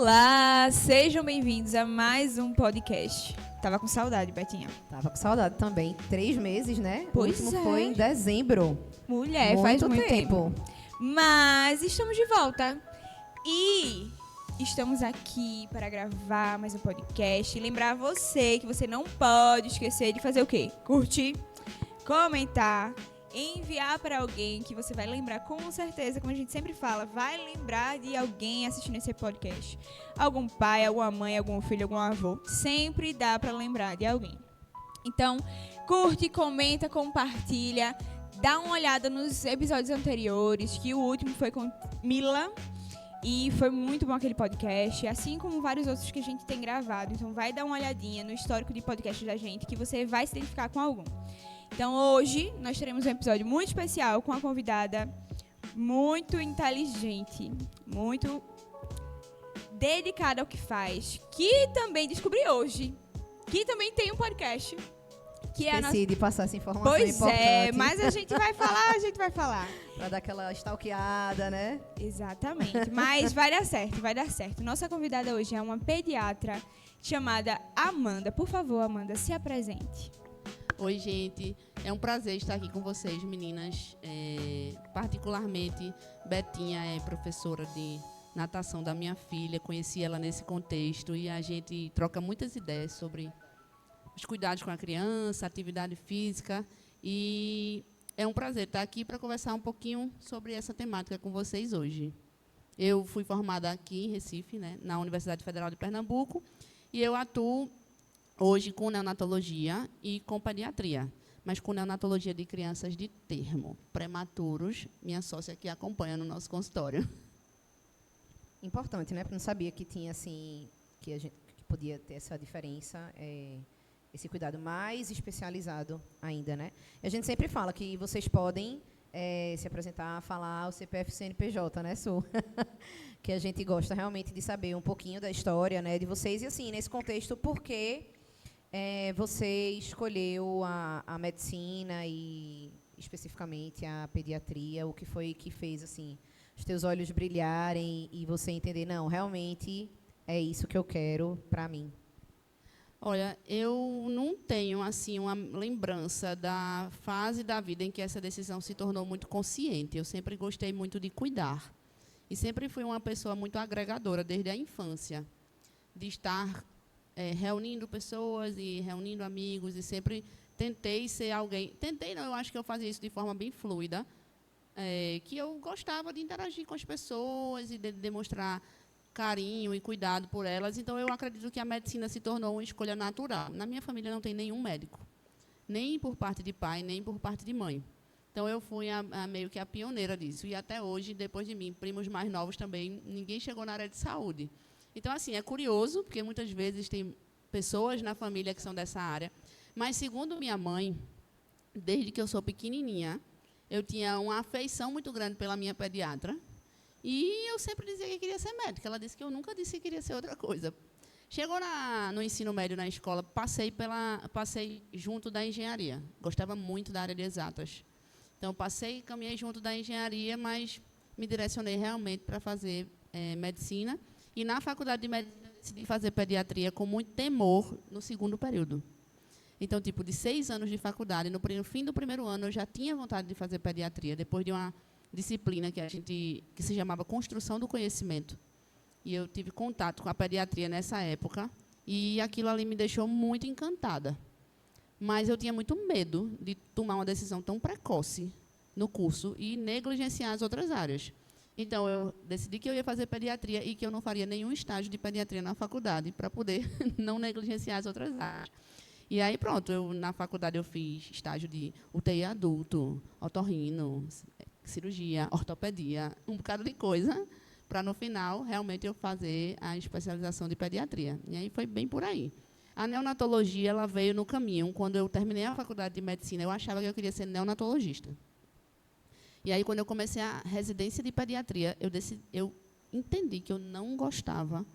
Olá, sejam bem-vindos a mais um podcast. Tava com saudade, Betinha. Tava com saudade também. 3 meses, né? Pois o último é. foi em dezembro. Mulher, faz muito tempo. Mas estamos de volta. E estamos aqui para gravar mais um podcast. E lembrar você que você não pode esquecer de fazer o quê? Curtir, comentar, enviar para alguém que você vai lembrar com certeza, como a gente sempre fala, vai lembrar de alguém assistindo esse podcast. Algum pai, alguma mãe, algum filho, algum avô. Sempre dá para lembrar de alguém. Então, curte, comenta, compartilha. Dá uma olhada nos episódios anteriores, que o último foi com Mila. E foi muito bom aquele podcast, assim como vários outros que a gente tem gravado. Então, vai dar uma olhadinha no histórico de podcast da gente, que você vai se identificar com algum. Então, hoje, nós teremos um episódio muito especial com uma convidada muito inteligente, muito dedicada ao que faz, que também descobri hoje, que também tem um podcast. Que é Esqueci de passar essa informação Pois importante. é, mas a gente vai falar. Pra dar aquela stalkeada, né? Exatamente, mas vai dar certo. Nossa convidada hoje é uma pediatra chamada Amanda. Por favor, Amanda, se apresente. Oi, gente. É um prazer estar aqui com vocês, meninas. Particularmente, Betinha é professora de natação da minha filha. Conheci ela nesse contexto e a gente troca muitas ideias sobre os cuidados com a criança, atividade física. E é um prazer estar aqui para conversar um pouquinho sobre essa temática com vocês hoje. Eu fui formada aqui em Recife, né, na Universidade Federal de Pernambuco, e eu atuo hoje com neonatologia e com pediatria, mas com neonatologia de crianças de termo, prematuros, minha sócia que acompanha no nosso consultório. Importante, né? Porque não sabia que tinha, assim, que podia ter essa diferença, esse cuidado mais especializado ainda, né? E a gente sempre fala que vocês podem se apresentar, falar o CPF CNPJ, né, Su? Que a gente gosta realmente de saber um pouquinho da história, né, de vocês. E, assim, nesse contexto, por que você escolheu a medicina e, especificamente, a pediatria? O que foi que fez, assim, os teus olhos brilharem e você entender, não, realmente é isso que eu quero para mim? Olha, eu não tenho assim uma lembrança da fase da vida em que essa decisão se tornou muito consciente. Eu sempre gostei muito de cuidar e sempre fui uma pessoa muito agregadora desde a infância, de estar reunindo pessoas e reunindo amigos, e sempre tentei ser alguém. Tentei, não, eu acho que eu fazia isso de forma bem fluida, que eu gostava de interagir com as pessoas e de demonstrar carinho e cuidado por elas. Então, eu acredito que a medicina se tornou uma escolha natural. Na minha família não tem nenhum médico, nem por parte de pai, nem por parte de mãe. Então, eu fui meio que a pioneira disso. E até hoje, depois de mim, primos mais novos também, ninguém chegou na área de saúde. Então, assim, é curioso, porque muitas vezes tem pessoas na família que são dessa área. Mas, segundo minha mãe, desde que eu sou pequenininha, eu tinha uma afeição muito grande pela minha pediatra. E eu sempre dizia que queria ser médica. Ela disse que eu nunca disse que queria ser outra coisa. Chegou no ensino médio, na escola, passei junto da engenharia. Gostava muito da área de exatas. Então, caminhei junto da engenharia, mas me direcionei realmente para fazer medicina. E, na faculdade de medicina, decidi fazer pediatria com muito temor no segundo período. Então, tipo, de 6 anos de faculdade, no fim do primeiro ano, eu já tinha vontade de fazer pediatria, depois de uma disciplina que se chamava Construção do Conhecimento. E eu tive contato com a pediatria nessa época, e aquilo ali me deixou muito encantada. Mas eu tinha muito medo de tomar uma decisão tão precoce no curso e negligenciar as outras áreas. Então, eu decidi que eu ia fazer pediatria e que eu não faria nenhum estágio de pediatria na faculdade para poder não negligenciar as outras áreas. E aí, pronto, na faculdade eu fiz estágio de UTI adulto, otorrino, cirurgia, ortopedia, um bocado de coisa, para, no final, realmente eu fazer a especialização de pediatria. E aí foi bem por aí. A neonatologia, ela veio no caminho. Quando eu terminei a faculdade de medicina, eu achava que eu queria ser neonatologista. E aí, quando eu comecei a residência de pediatria, eu entendi que eu não gostava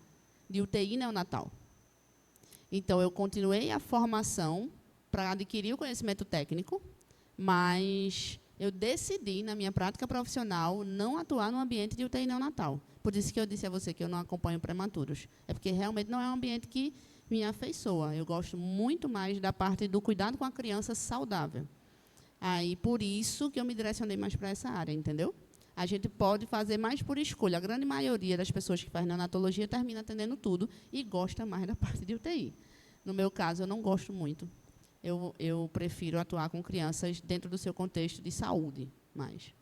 de UTI neonatal. Então, eu continuei a formação para adquirir o conhecimento técnico, mas Eu decidi, na minha prática profissional, não atuar no ambiente de UTI neonatal. Por isso que eu disse a você que eu não acompanho prematuros. É porque realmente não é um ambiente que me afeiçoa. Eu gosto muito mais da parte do cuidado com a criança saudável. Aí, por isso que eu me direcionei mais para essa área, entendeu? A gente pode fazer mais por escolha. A grande maioria das pessoas que faz neonatologia termina atendendo tudo e gosta mais da parte de UTI. No meu caso, eu não gosto muito. Eu prefiro atuar com crianças dentro do seu contexto de saúde, mais.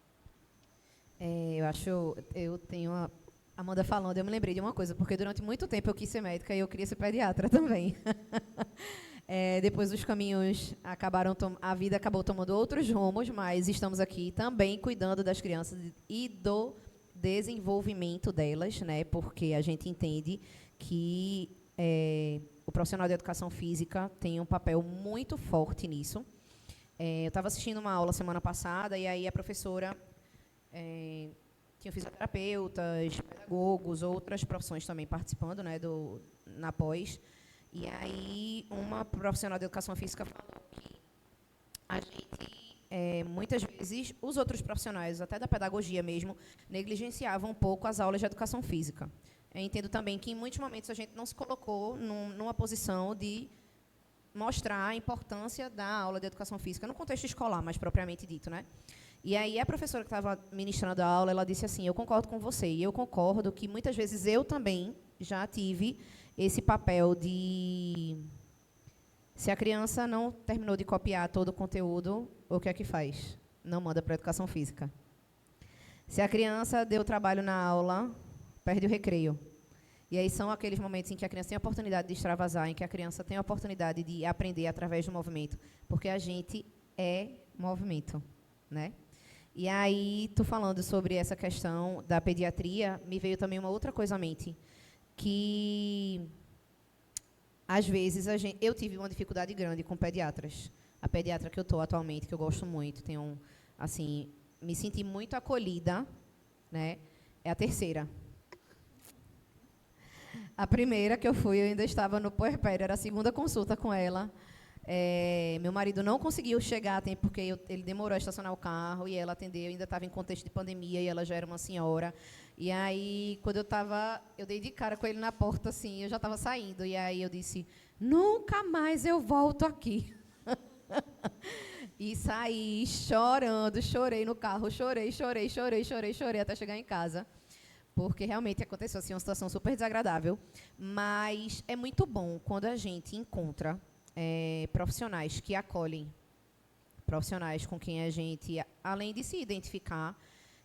Eu tenho a Amanda falando, eu me lembrei de uma coisa, porque durante muito tempo eu quis ser médica e eu queria ser pediatra também. Depois os caminhos a vida acabou tomando outros rumos, mas estamos aqui também cuidando das crianças e do desenvolvimento delas, né? Porque a gente entende que o profissional de educação física tem um papel muito forte nisso. Eu estava assistindo uma aula semana passada e aí a professora tinha fisioterapeutas, pedagogos, outras profissões também participando, né, na pós. E aí uma profissional de educação física falou que a gente, muitas vezes, os outros profissionais, até da pedagogia mesmo, negligenciavam um pouco as aulas de educação física. Eu entendo também que, em muitos momentos, a gente não se colocou numa posição de mostrar a importância da aula de educação física, no contexto escolar, mais propriamente dito, né? E aí a professora que estava ministrando a aula, ela disse assim, eu concordo com você, e eu concordo que, muitas vezes, eu também já tive esse papel de... Se a criança não terminou de copiar todo o conteúdo, o que é que faz? Não manda para a educação física. Se a criança deu trabalho na aula, perde o recreio. E aí são aqueles momentos em que a criança tem a oportunidade de extravasar, em que a criança tem a oportunidade de aprender através do movimento, porque a gente é movimento, né? E aí, tu falando sobre essa questão da pediatria, me veio também uma outra coisa à mente, que, às vezes, eu tive uma dificuldade grande com pediatras. A pediatra que eu estou atualmente, que eu gosto muito, me senti muito acolhida, né? É a terceira. A primeira que eu fui, eu ainda estava no puerpério, era a segunda consulta com ela. Meu marido não conseguiu chegar a tempo, porque ele demorou a estacionar o carro, e ela atendeu, ainda estava em contexto de pandemia, e ela já era uma senhora. E aí, quando eu dei de cara com ele na porta, assim, eu já estava saindo, e aí eu disse, nunca mais eu volto aqui. E saí chorando, chorei no carro, chorei, até chegar em casa. Porque realmente aconteceu assim, uma situação super desagradável. Mas é muito bom quando a gente encontra profissionais que acolhem, profissionais com quem a gente, além de se identificar,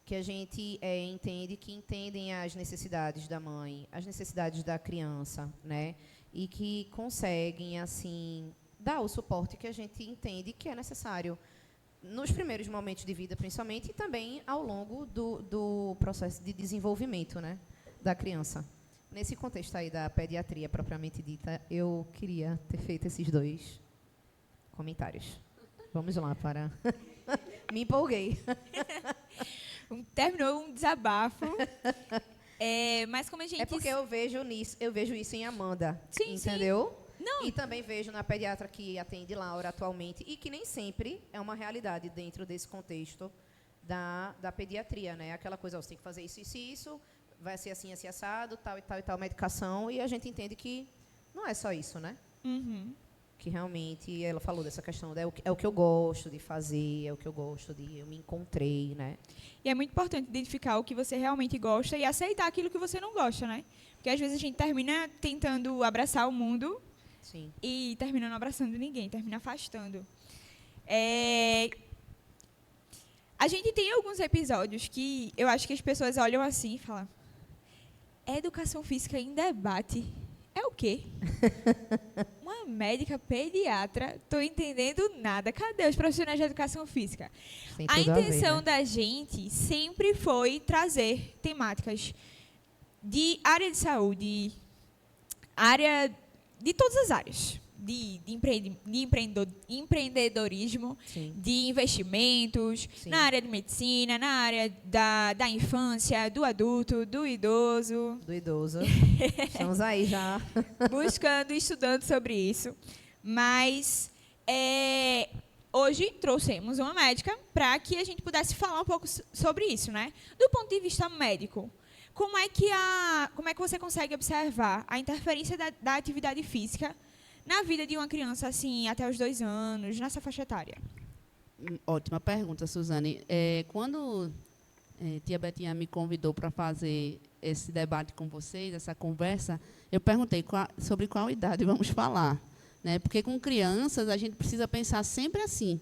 que a gente entende que entendem as necessidades da mãe, as necessidades da criança, né? E que conseguem, assim, dar o suporte que a gente entende que é necessário nos primeiros momentos de vida, principalmente, e também ao longo do processo de desenvolvimento, né, da criança. Nesse contexto aí da pediatria propriamente dita, eu queria ter feito esses 2 comentários. Vamos lá para... Me empolguei. Terminou um desabafo. Mas como a gente... É porque eu vejo isso em Amanda, sim, entendeu? Sim. Não. E também vejo na pediatra que atende Laura atualmente, e que nem sempre é uma realidade dentro desse contexto da pediatria, né? Aquela coisa, você tem que fazer isso, isso e isso, vai ser assim, assim, assado, tal e tal e tal medicação, e a gente entende que não é só isso, né? Uhum. Que realmente, ela falou dessa questão, é o que eu gosto de fazer, é o que eu gosto de... Eu me encontrei, né? E é muito importante identificar o que você realmente gosta e aceitar aquilo que você não gosta, né? Porque às vezes a gente termina tentando abraçar o mundo... Sim. E termina não abraçando ninguém, termina afastando. A gente tem alguns episódios que eu acho que as pessoas olham assim e falam: educação física em debate é o quê? Uma médica pediatra, estou entendendo nada. Cadê os profissionais de educação física? A intenção da gente sempre foi trazer temáticas de área de saúde, área... de todas as áreas, de empreendedorismo, sim, de investimentos, sim, na área de medicina, na área da infância, do adulto, do idoso. Do idoso. Estamos aí já. Buscando, estudando sobre isso. Mas hoje trouxemos uma médica para que a gente pudesse falar um pouco sobre isso, né? Do ponto de vista médico, como é que você consegue observar a interferência da atividade física na vida de uma criança assim até os 2 anos, nessa faixa etária? Ótima pergunta, Suzane. Quando tia Betinha me convidou para fazer esse debate com vocês, essa conversa, eu perguntei sobre qual idade vamos falar, né? Porque com crianças a gente precisa pensar sempre assim.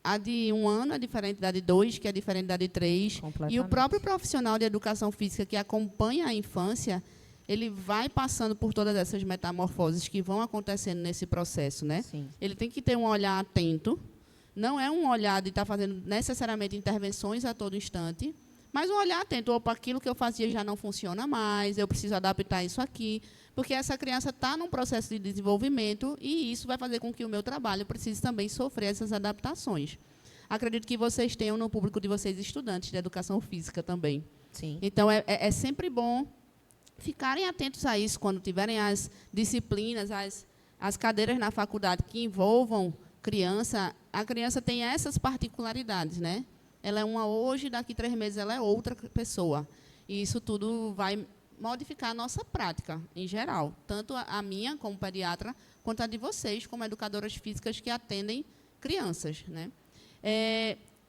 A de 1 ano é diferente da de 2, que é diferente da de 3. E o próprio profissional de educação física que acompanha a infância, ele vai passando por todas essas metamorfoses que vão acontecendo nesse processo, né? Sim. Ele tem que ter um olhar atento. Não é um olhar de estar fazendo necessariamente intervenções a todo instante, mas um olhar atento. Opa, aquilo que eu fazia já não funciona mais, eu preciso adaptar isso aqui, porque essa criança está num processo de desenvolvimento e isso vai fazer com que o meu trabalho precise também sofrer essas adaptações. Acredito que vocês tenham no público de vocês estudantes de educação física também. Sim. Então, é sempre bom ficarem atentos a isso quando tiverem as disciplinas, as cadeiras na faculdade que envolvam criança. A criança tem essas particularidades, né? Ela é uma hoje, daqui 3 meses ela é outra pessoa. E isso tudo vai modificar a nossa prática, em geral. Tanto a minha, como pediatra, quanto a de vocês, como educadoras físicas que atendem crianças, né?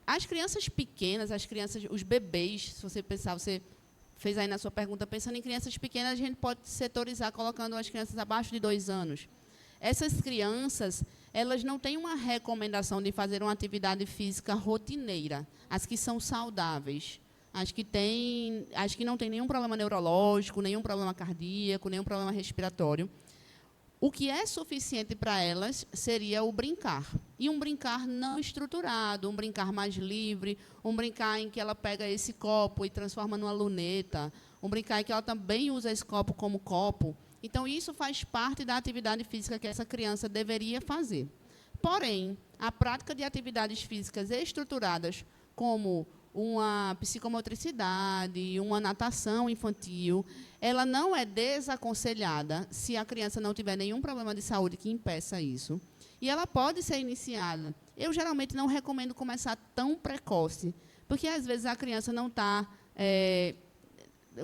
As crianças pequenas, os bebês, se você pensar, você fez aí na sua pergunta, pensando em crianças pequenas, a gente pode setorizar colocando as crianças abaixo de 2 anos. Essas crianças, elas não têm uma recomendação de fazer uma atividade física rotineira. As que são saudáveis, as que não têm nenhum problema neurológico, nenhum problema cardíaco, nenhum problema respiratório. O que é suficiente para elas seria o brincar. E um brincar não estruturado, um brincar mais livre, um brincar em que ela pega esse copo e transforma numa luneta, um brincar em que ela também usa esse copo como copo. Então, isso faz parte da atividade física que essa criança deveria fazer. Porém, a prática de atividades físicas estruturadas, como uma psicomotricidade, uma natação infantil, ela não é desaconselhada se a criança não tiver nenhum problema de saúde que impeça isso. E ela pode ser iniciada. Eu, geralmente, não recomendo começar tão precoce, porque, às vezes, a criança não está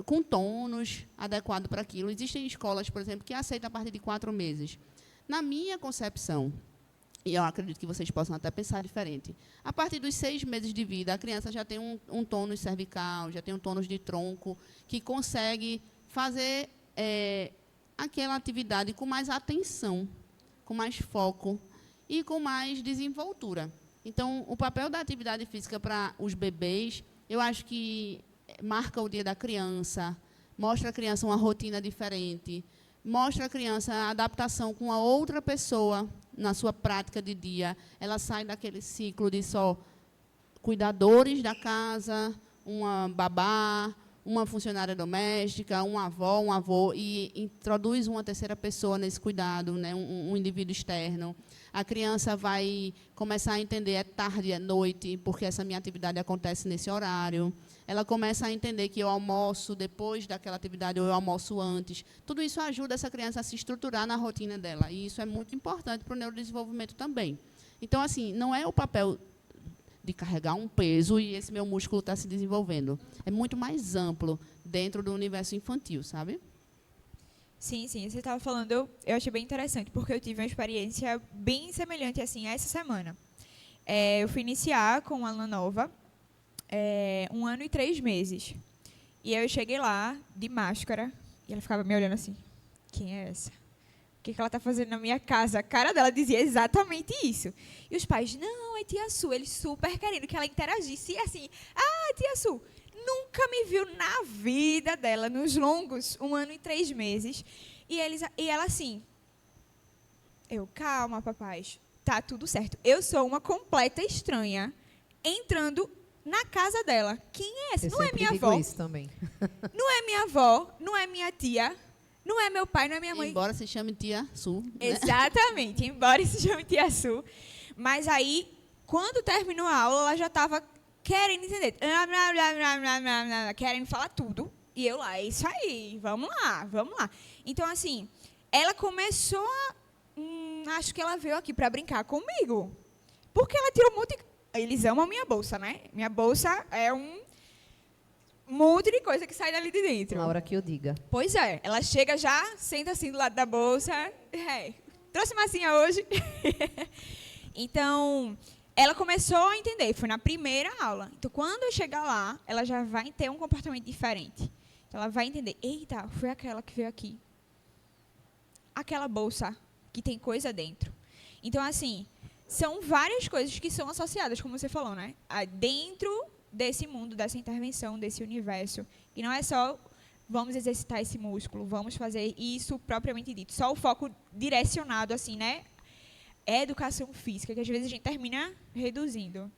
com tônus adequado para aquilo. Existem escolas, por exemplo, que aceitam a partir de 4 meses. Na minha concepção, e eu acredito que vocês possam até pensar diferente, a partir dos 6 meses de vida, a criança já tem um tônus cervical, já tem um tônus de tronco, que consegue fazer aquela atividade com mais atenção, com mais foco e com mais desenvoltura. Então, o papel da atividade física para os bebês, eu acho que marca o dia da criança, mostra à criança uma rotina diferente, mostra à criança a adaptação com a outra pessoa na sua prática de dia. Ela sai daquele ciclo de só cuidadores da casa, uma babá, uma funcionária doméstica, uma avó, um avô, e introduz uma terceira pessoa nesse cuidado, né, um indivíduo externo. A criança vai começar a entender, é tarde, é noite, porque essa minha atividade acontece nesse horário. Ela começa a entender que eu almoço depois daquela atividade, ou eu almoço antes. Tudo isso ajuda essa criança a se estruturar na rotina dela, e isso é muito importante para o neurodesenvolvimento também. Então, assim, não é o papel de carregar um peso e esse meu músculo está se desenvolvendo. É muito mais amplo dentro do universo infantil, sabe? Sim, sim. Você estava falando, eu achei bem interessante, porque eu tive uma experiência bem semelhante assim a essa semana. Eu fui iniciar com uma aluna nova, 1 ano e 3 meses. E eu cheguei lá, de máscara, e ela ficava me olhando assim, quem é essa? O que ela está fazendo na minha casa? A cara dela dizia exatamente isso. E os pais, não, é tia Su. Eles super querendo que ela interagisse. E assim, tia Su, nunca me viu na vida dela, nos longos 1 ano e 3 meses. E ela assim, calma, papais, tá tudo certo. Eu sou uma completa estranha entrando na casa dela. Quem é essa? Não é minha avó. Isso também. Não é minha avó, não é minha tia. Não é meu pai, não é minha mãe. Embora se chame tia Su. Né? Exatamente, embora se chame tia Su. Mas aí, quando terminou a aula, ela já estava querendo entender. Querendo falar tudo. E eu lá, é isso aí, vamos lá, vamos lá. Então, assim, ela começou acho que ela veio aqui para brincar comigo. Porque ela tirou um monte de... Eles amam minha bolsa, né? Minha bolsa é um monte de coisa que sai dali de dentro. Laura que eu diga. Pois é. Ela chega já, senta assim do lado da bolsa. Trouxe massinha hoje. Então, ela começou a entender. Foi na primeira aula. Então, quando eu chegar lá, ela já vai ter um comportamento diferente. Então, ela vai entender. Eita, foi aquela que veio aqui. Aquela bolsa que tem coisa dentro. Então, assim, são várias coisas que são associadas, como você falou, né? Dentro desse mundo, dessa intervenção, desse universo. E não é só vamos exercitar esse músculo, vamos fazer isso propriamente dito. Só o foco direcionado, assim, né? É educação física, que às vezes a gente termina reduzindo.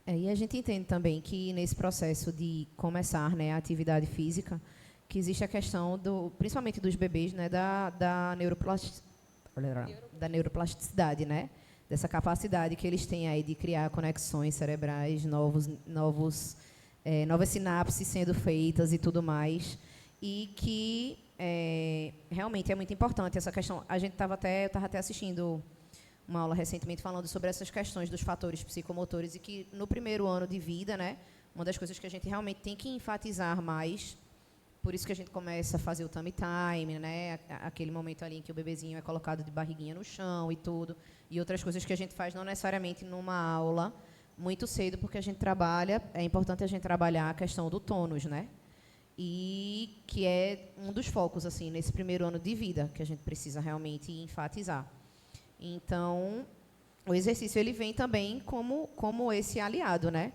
E a gente entende também que nesse processo de começar, né, a atividade física, que existe a questão, principalmente dos bebês, né, da neuroplasticidade, né? Dessa capacidade que eles têm aí de criar conexões cerebrais, novas sinapses sendo feitas e tudo mais. E que realmente é muito importante essa questão. Eu estava até assistindo uma aula recentemente falando sobre essas questões dos fatores psicomotores e que no primeiro ano de vida, né, uma das coisas que a gente realmente tem que enfatizar mais, por isso que a gente começa a fazer o tummy time, né, aquele momento ali em que o bebezinho é colocado de barriguinha no chão e tudo, e outras coisas que a gente faz não necessariamente numa aula muito cedo, porque a gente trabalha, é importante a gente trabalhar a questão do tônus, né, e que é um dos focos assim nesse primeiro ano de vida que a gente precisa realmente enfatizar. Então, o exercício ele vem também como esse aliado, né?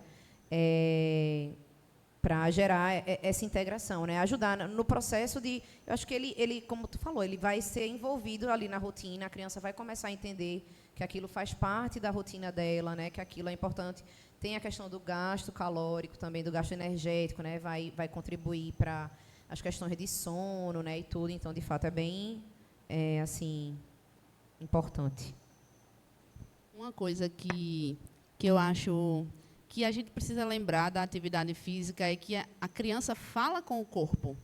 Para gerar essa integração, né? Ajudar no processo de... Eu acho que ele, como tu falou, ele vai ser envolvido ali na rotina, a criança vai começar a entender que aquilo faz parte da rotina dela, né? Que aquilo é importante. Tem a questão do gasto calórico também, do gasto energético, né? Vai contribuir para as questões de sono, né? E tudo. Então, de fato, é bem, assim... importante. Uma coisa que eu acho que a gente precisa lembrar da atividade física é que a criança fala com o corpo.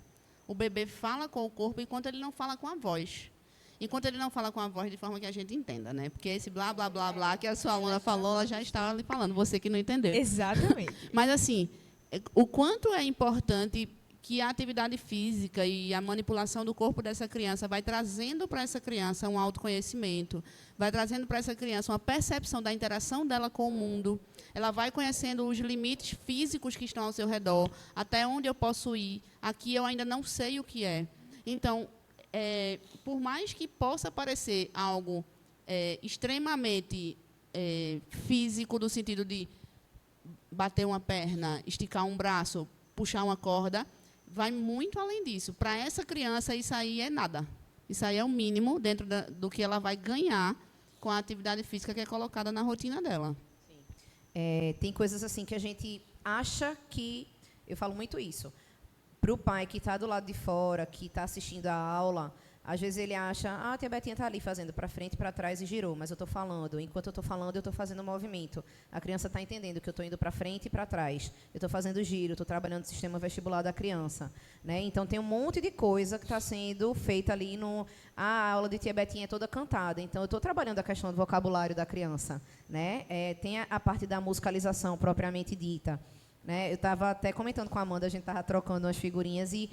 O bebê fala com o corpo enquanto ele não fala com a voz. Enquanto ele não fala com a voz de forma que a gente entenda, né? Porque esse blá, blá, blá, blá que a sua aluna falou, ela já estava ali falando, você que não entendeu. Exatamente. Mas, assim, o quanto é importante que a atividade física e a manipulação do corpo dessa criança vai trazendo para essa criança um autoconhecimento, vai trazendo para essa criança uma percepção da interação dela com o mundo, ela vai conhecendo os limites físicos que estão ao seu redor, até onde eu posso ir, aqui eu ainda não sei o que é. Então, por mais que possa parecer algo extremamente físico, no sentido de bater uma perna, esticar um braço, puxar uma corda, vai muito além disso. Para essa criança, isso aí é nada. Isso aí é o mínimo dentro do que ela vai ganhar com a atividade física que é colocada na rotina dela. Sim. Tem coisas assim que a gente acha que... Eu falo muito isso. Para o pai que está do lado de fora, que está assistindo a aula, às vezes ele acha, a tia Betinha está ali fazendo para frente, para trás e girou, mas eu estou falando. Enquanto eu estou falando, eu estou fazendo movimento. A criança está entendendo que eu estou indo para frente e para trás. Eu estou fazendo giro, estou trabalhando o sistema vestibular da criança. Né? Então, tem um monte de coisa que está sendo feita ali a aula de tia Betinha é toda cantada. Então, eu estou trabalhando a questão do vocabulário da criança. Né? Tem a parte da musicalização propriamente dita. Né? Eu estava até comentando com a Amanda, a gente estava trocando umas figurinhas e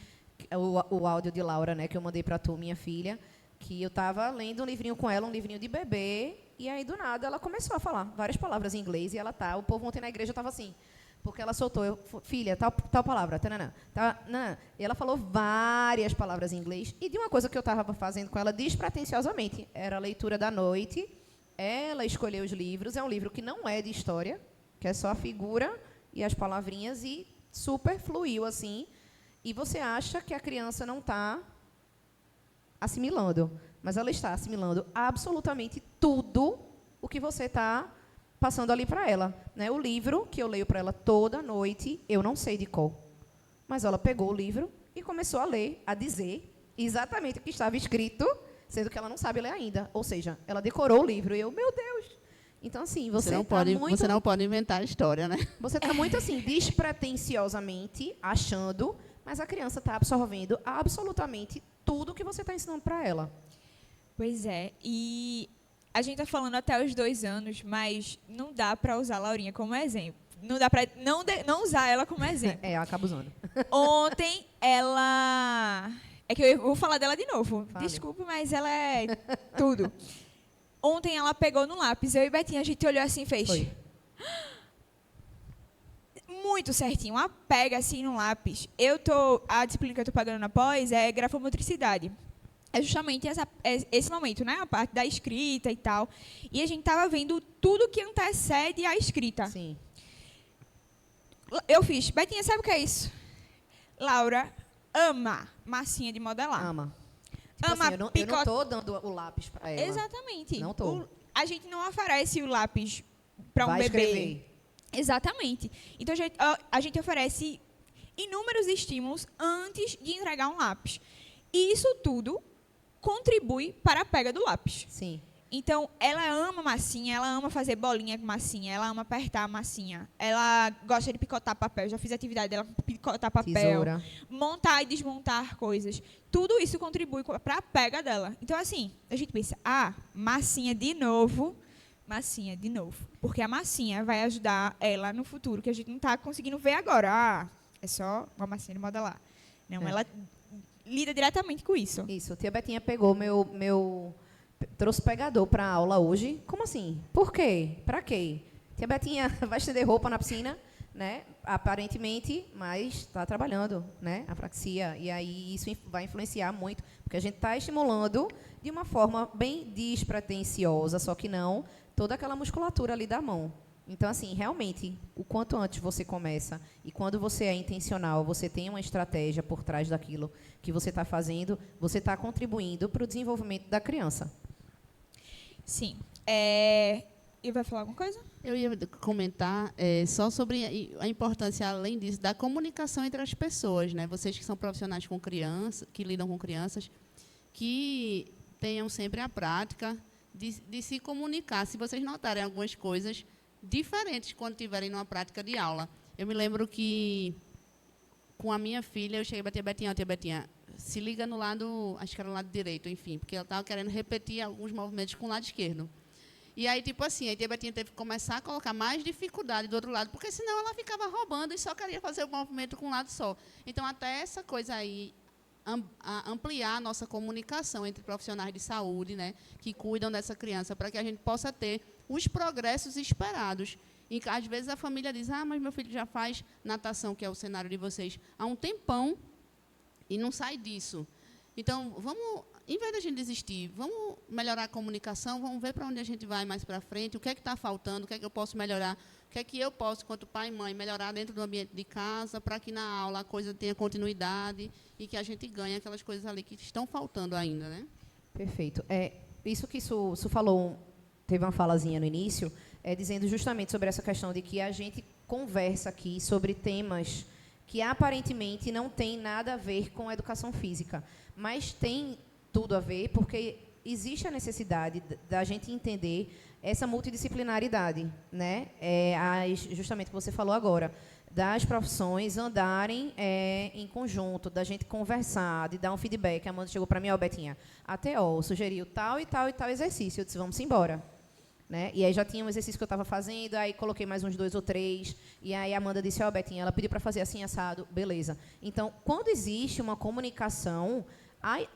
o áudio de Laura, né, que eu mandei para tu, minha filha, que eu estava lendo um livrinho com ela, um livrinho de bebê, e aí, do nada, ela começou a falar várias palavras em inglês, e o povo ontem na igreja estava assim, porque ela soltou, filha, tal palavra, tanana, e ela falou várias palavras em inglês, e de uma coisa que eu estava fazendo com ela despretensiosamente, era a leitura da noite, ela escolheu os livros, é um livro que não é de história, que é só a figura e as palavrinhas, e super fluiu, assim. E você acha que a criança não está assimilando, mas ela está assimilando absolutamente tudo o que você está passando ali para ela. Né? O livro que eu leio para ela toda noite, eu não sei de cor. Mas ela pegou o livro e começou a ler, a dizer exatamente o que estava escrito, sendo que ela não sabe ler ainda. Ou seja, ela decorou o livro e eu, meu Deus... Então, assim, você não pode inventar a história, né? Você está muito, assim, despretensiosamente achando, mas a criança está absorvendo absolutamente tudo que você está ensinando para ela. Pois é. E a gente tá falando até os 2 anos, mas não dá para usar a Laurinha como exemplo. Não dá para não usar ela como exemplo. Eu acabo usando. Ontem ela... É que eu vou falar dela de novo. Fale. Desculpa, mas ela é tudo. Ontem ela pegou no lápis. Eu e Betinha, a gente olhou assim e fez... Foi. Muito certinho. Uma pega assim no lápis. A disciplina que eu tô pagando na pós é grafomotricidade. É justamente esse momento, né? A parte da escrita e tal. E a gente tava vendo tudo que antecede a escrita. Sim. Eu fiz, Betinha, sabe o que é isso? Laura ama massinha de modelar. Ama. Tipo Ama assim, eu não tô dando o lápis para ela. Exatamente. Não tô. A gente não oferece o lápis para um Vai bebê. escrever. Exatamente. Então a gente oferece inúmeros estímulos antes de entregar um lápis. E isso tudo contribui para a pega do lápis. Sim. Então, ela ama massinha, ela ama fazer bolinha com massinha, ela ama apertar a massinha, ela gosta de picotar papel, já fiz atividade dela com picotar papel, Tesoura. montar e desmontar coisas. Tudo isso contribui para a pega dela. Então, assim, a gente pensa, massinha de novo. Porque a massinha vai ajudar ela no futuro, que a gente não está conseguindo ver agora. É só uma massinha de modelar. Não, ela lida diretamente com isso. Isso. A tia Betinha pegou trouxe pegador para a aula hoje. Como assim? Por quê? Para quê? Tia Betinha vai estender roupa na piscina, né? Aparentemente, mas está trabalhando, né? A praxia. E aí isso vai influenciar muito, porque a gente está estimulando de uma forma bem despretensiosa, só que não toda aquela musculatura ali da mão. Então, assim, realmente, o quanto antes você começa e quando você é intencional, você tem uma estratégia por trás daquilo que você está fazendo, você está contribuindo para o desenvolvimento da criança. Sim. E vai falar alguma coisa? Eu ia comentar só sobre a importância, além disso, da comunicação entre as pessoas, né? Vocês que são profissionais com crianças, que lidam com crianças, que tenham sempre a prática de se comunicar. Se vocês notarem algumas coisas diferentes quando estiverem numa prática de aula. Eu me lembro que, com a minha filha, eu cheguei a bater, tia Betinha, se liga no lado, acho que era no lado direito, enfim, porque ela estava querendo repetir alguns movimentos com o lado esquerdo. E aí, tipo assim, a tia Betinha teve que começar a colocar mais dificuldade do outro lado, porque senão ela ficava roubando e só queria fazer o movimento com um lado só. Então, até essa coisa aí, ampliar a nossa comunicação entre profissionais de saúde, né, que cuidam dessa criança, para que a gente possa ter os progressos esperados. E, às vezes, a família diz, mas meu filho já faz natação, que é o cenário de vocês, há um tempão, e não sai disso. Então, vamos, em vez de a gente desistir, vamos melhorar a comunicação, vamos ver para onde a gente vai mais para frente, o que é que está faltando, o que é que eu posso melhorar, o que é que eu posso, enquanto pai e mãe, melhorar dentro do ambiente de casa, para que na aula a coisa tenha continuidade e que a gente ganhe aquelas coisas ali que estão faltando ainda, né? Perfeito. Isso que Su falou, teve uma falazinha no início, dizendo justamente sobre essa questão de que a gente conversa aqui sobre temas que aparentemente não tem nada a ver com a educação física, mas tem tudo a ver porque existe a necessidade da gente entender essa multidisciplinaridade, né? Justamente o que você falou agora, das profissões andarem em conjunto, da gente conversar, de dar um feedback. A Amanda chegou para mim, Betinha, a TO sugeriu tal e tal e tal exercício. Eu disse, vamos embora. Né? E aí já tinha um exercício que eu estava fazendo, aí coloquei mais uns 2 ou 3, e aí a Amanda disse, Betinha, ela pediu para fazer assim, assado, beleza. Então, quando existe uma comunicação,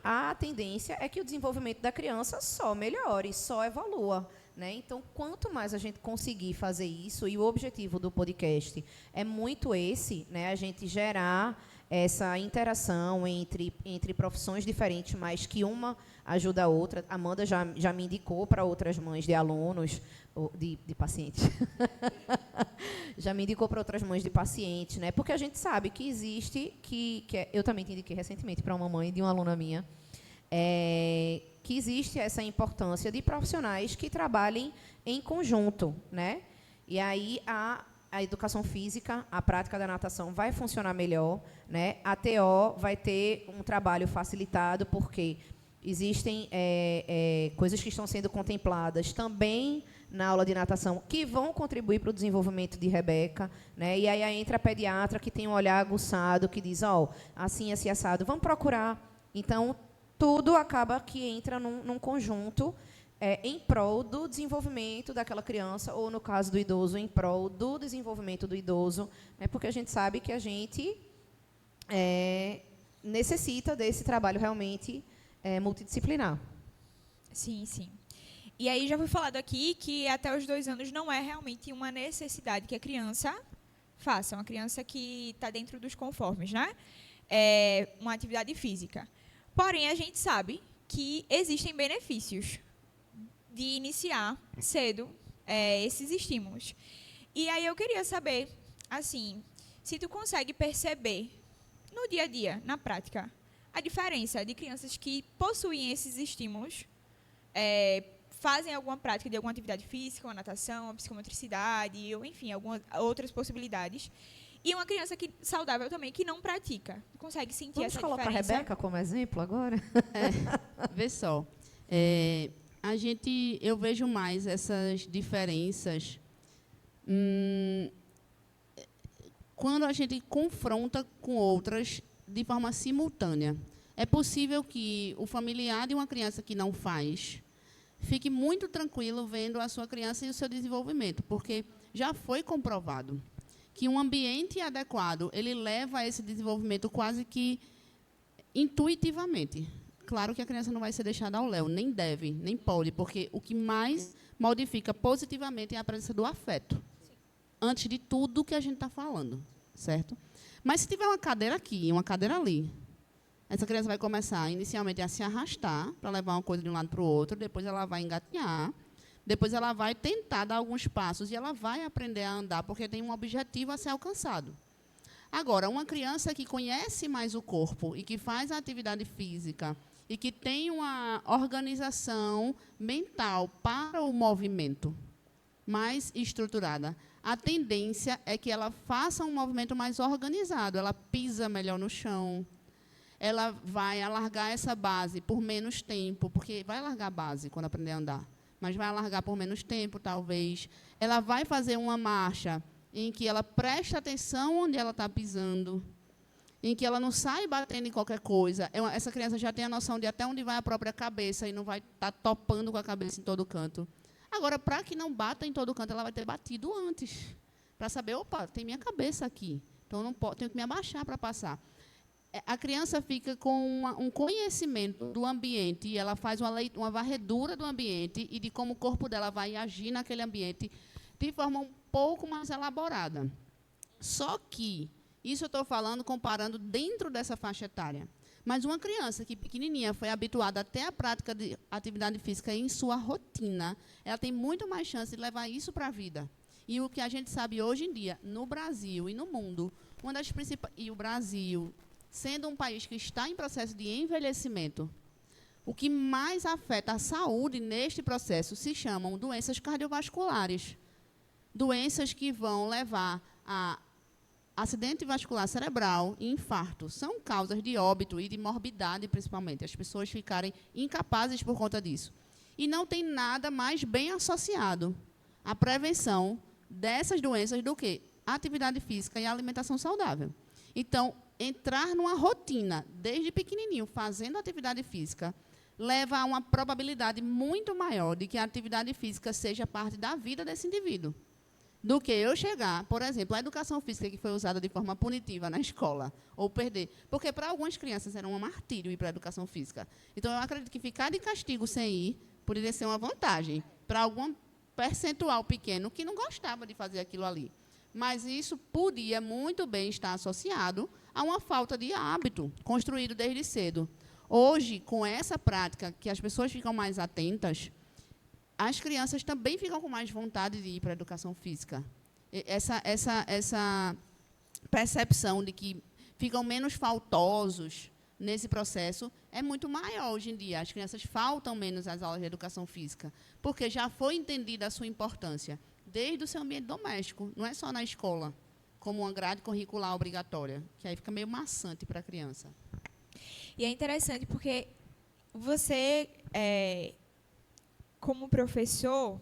a tendência é que o desenvolvimento da criança só melhore, só evolua. Né? Então, quanto mais a gente conseguir fazer isso, e o objetivo do podcast é muito esse, né? A gente gerar essa interação entre profissões diferentes, mas que uma ajuda a outra. A Amanda já me indicou para outras mães de alunos, de pacientes. Já me indicou para outras mães de pacientes, né? Porque a gente sabe que existe, eu também te indiquei recentemente para uma mãe de uma aluna minha, que existe essa importância de profissionais que trabalhem em conjunto, né? E aí a educação física, a prática da natação vai funcionar melhor, né? A TO vai ter um trabalho facilitado, porque existem coisas que estão sendo contempladas também na aula de natação que vão contribuir para o desenvolvimento de Rebeca, né? E aí entra a pediatra que tem um olhar aguçado, que diz, assim, assim, assado, vamos procurar. Então, tudo acaba que entra num conjunto em prol do desenvolvimento daquela criança, ou, no caso do idoso, em prol do desenvolvimento do idoso, né, porque a gente sabe que a gente necessita desse trabalho realmente multidisciplinar. Sim, sim. E aí já foi falado aqui que até os 2 anos não é realmente uma necessidade que a criança faça, uma criança que está dentro dos conformes, né? Uma atividade física. Porém, a gente sabe que existem benefícios de iniciar cedo esses estímulos. E aí eu queria saber, assim, se tu consegue perceber no dia a dia, na prática, a diferença de crianças que possuem esses estímulos, fazem alguma prática de alguma atividade física, uma natação, uma psicomotricidade, ou enfim, algumas outras possibilidades, e uma criança saudável também que não pratica. Consegue sentir essa diferença? Vamos colocar a Rebeca como exemplo agora? Vê só. Eu vejo mais essas diferenças quando a gente confronta com outras de forma simultânea. É possível que o familiar de uma criança que não faz fique muito tranquilo vendo a sua criança e o seu desenvolvimento, porque já foi comprovado que um ambiente adequado, ele leva a esse desenvolvimento quase que intuitivamente. Claro que a criança não vai ser deixada ao léu, nem deve, nem pode, porque o que mais modifica positivamente é a presença do afeto. Antes de tudo que a gente está falando, certo? Mas se tiver uma cadeira aqui e uma cadeira ali, essa criança vai começar inicialmente a se arrastar para levar uma coisa de um lado para o outro, depois ela vai engatinhar, depois ela vai tentar dar alguns passos e ela vai aprender a andar, porque tem um objetivo a ser alcançado. Agora, uma criança que conhece mais o corpo e que faz a atividade física e que tem uma organização mental para o movimento mais estruturada, a tendência é que ela faça um movimento mais organizado, ela pisa melhor no chão, ela vai alargar essa base por menos tempo, porque vai alargar a base quando aprender a andar, mas vai alargar por menos tempo, talvez. Ela vai fazer uma marcha em que ela presta atenção onde ela está pisando, em que ela não sai batendo em qualquer coisa. Essa criança já tem a noção de até onde vai a própria cabeça e não vai estar topando com a cabeça em todo canto. Agora, para que não bata em todo canto, ela vai ter batido antes, para saber, opa, tem minha cabeça aqui, então não tenho que me abaixar para passar. A criança fica com um conhecimento do ambiente, e ela faz uma varredura do ambiente e de como o corpo dela vai agir naquele ambiente de forma um pouco mais elaborada. Só que, isso eu estou falando comparando dentro dessa faixa etária. Mas uma criança que pequenininha foi habituada até a prática de atividade física em sua rotina, ela tem muito mais chance de levar isso para a vida. E o que a gente sabe hoje em dia, no Brasil e no mundo, uma das principais... E o Brasil, sendo um país que está em processo de envelhecimento, o que mais afeta a saúde neste processo se chamam doenças cardiovasculares. Doenças que vão levar a acidente vascular cerebral e infarto. São causas de óbito e de morbidade, principalmente. As pessoas ficarem incapazes por conta disso. E não tem nada mais bem associado à prevenção dessas doenças do que a atividade física e a alimentação saudável. Então, entrar numa rotina, desde pequenininho, fazendo atividade física, leva a uma probabilidade muito maior de que a atividade física seja parte da vida desse indivíduo, do que eu chegar, por exemplo, a educação física que foi usada de forma punitiva na escola, ou perder. Porque, para algumas crianças, era um martírio ir para a educação física. Então, eu acredito que ficar de castigo sem ir poderia ser uma vantagem para algum percentual pequeno que não gostava de fazer aquilo ali. Mas isso podia muito bem estar associado a uma falta de hábito construído desde cedo. Hoje, com essa prática, que as pessoas ficam mais atentas, as crianças também ficam com mais vontade de ir para a educação física. Essa percepção de que ficam menos faltosos nesse processo é muito maior hoje em dia. As crianças faltam menos às aulas de educação física, porque já foi entendida a sua importância, desde o seu ambiente doméstico, não é só na escola, como uma grade curricular obrigatória, que aí fica meio maçante para a criança. E é interessante porque você, como professor,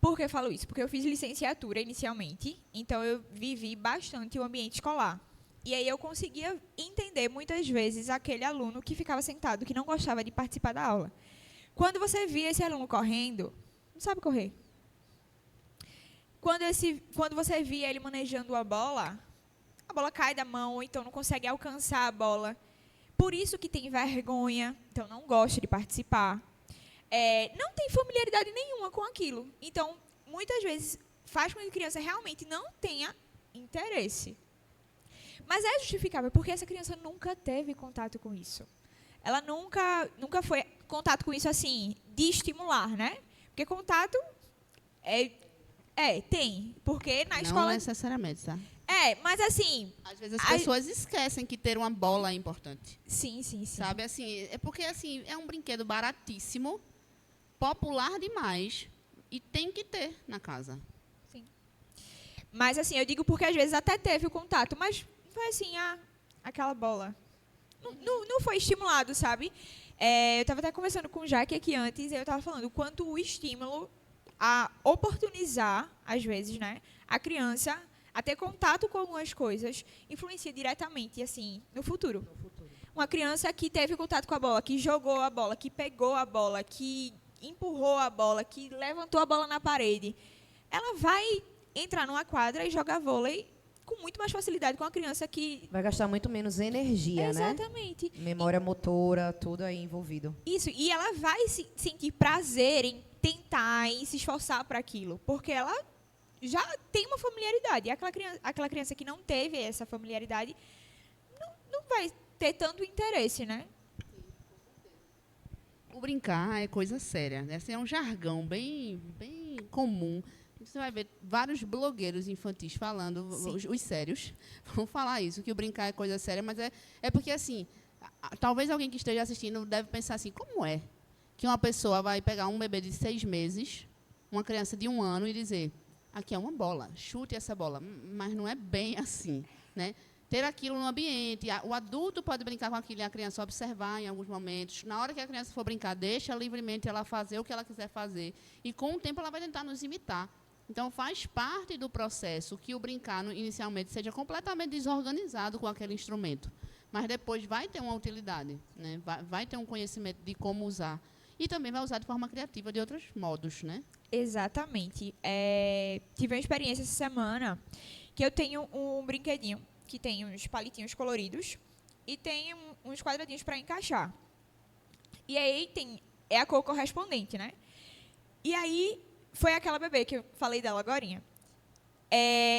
por que eu falo isso? Porque eu fiz licenciatura inicialmente, então eu vivi bastante o ambiente escolar. E aí eu conseguia entender muitas vezes aquele aluno que ficava sentado, que não gostava de participar da aula. Quando você via esse aluno correndo, não sabe correr. Quando você via ele manejando a bola cai da mão, ou então não consegue alcançar a bola. Por isso que tem vergonha, então não gosta de participar. Não tem familiaridade nenhuma com aquilo. Então, muitas vezes, faz com que a criança realmente não tenha interesse. Mas é justificável, porque essa criança nunca teve contato com isso. Ela nunca foi contato com isso, assim, de estimular, né? Porque contato tem. Porque na escola... Não necessariamente, tá? Mas assim... Às vezes as pessoas esquecem que ter uma bola é importante. Sim. Sabe, assim, é porque, assim, é um brinquedo baratíssimo, popular demais, e tem que ter na casa. Sim. Mas, assim, eu digo porque às vezes até teve o contato, mas foi assim, aquela bola. Não foi estimulado, sabe? Eu estava até conversando com o Jaque aqui antes, e eu estava falando o quanto o estímulo a oportunizar, às vezes, né, a criança a ter contato com algumas coisas influencia diretamente, assim, no futuro. Uma criança que teve contato com a bola, que jogou a bola, que pegou a bola, que empurrou a bola, que levantou a bola na parede, ela vai entrar numa quadra e jogar vôlei com muito mais facilidade com a criança que... Vai gastar muito menos energia, Exatamente. né? Memória motora, tudo aí envolvido. Isso, e ela vai sentir prazer em tentar, em se esforçar para aquilo, porque ela já tem uma familiaridade. E aquela criança que não teve essa familiaridade não vai ter tanto interesse, né? O brincar é coisa séria, né? Assim, é um jargão bem comum. Você vai ver vários blogueiros infantis falando, os sérios, vão falar isso, que o brincar é coisa séria, mas é porque, assim, talvez alguém que esteja assistindo deve pensar assim, como é que uma pessoa vai pegar um bebê de 6 meses, uma criança de 1 ano, e dizer, aqui é uma bola, chute essa bola, mas não é bem assim, né? Ter aquilo no ambiente, o adulto pode brincar com aquilo e a criança observar em alguns momentos. Na hora que a criança for brincar, deixa livremente ela fazer o que ela quiser fazer. E, com o tempo, ela vai tentar nos imitar. Então, faz parte do processo que o brincar, inicialmente, seja completamente desorganizado com aquele instrumento. Mas depois vai ter uma utilidade, né? Vai ter um conhecimento de como usar. E também vai usar de forma criativa, de outros modos, né? Exatamente. Tive uma experiência essa semana que eu tenho um brinquedinho que tem uns palitinhos coloridos e tem uns quadradinhos para encaixar. E aí é a cor correspondente, né? E aí foi aquela bebê que eu falei dela agorinha.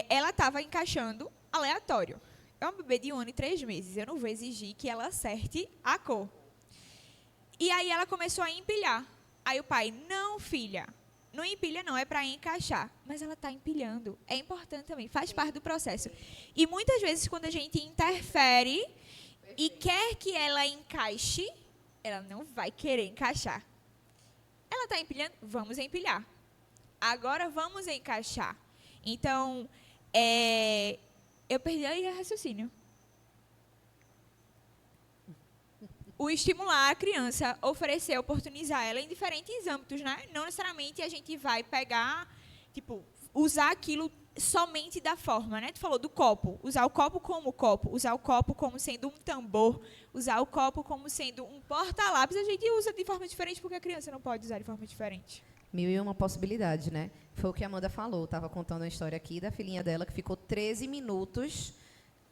Ela estava encaixando aleatório. É uma bebê de 1 ano e 3 meses. Eu não vou exigir que ela acerte a cor. E aí ela começou a empilhar. Aí o pai, não, filha, não empilha não, é para encaixar. Mas ela está empilhando. É importante também, faz parte do processo. E muitas vezes, quando a gente interfere e quer que ela encaixe, ela não vai querer encaixar. Ela está empilhando? Vamos empilhar. Agora vamos encaixar. Então, eu perdi aí o raciocínio. O estimular a criança, oferecer, oportunizar ela em diferentes âmbitos, né? Não necessariamente a gente vai pegar, usar aquilo somente da forma, né? Tu falou do copo, usar o copo, usar o copo como sendo um tambor, usar o copo como sendo um porta-lápis, a gente usa de forma diferente porque a criança não pode usar de forma diferente. 1001 possibilidades, né? Foi o que a Amanda falou. Estava contando a história aqui da filhinha dela que ficou 13 minutos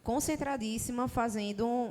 concentradíssima,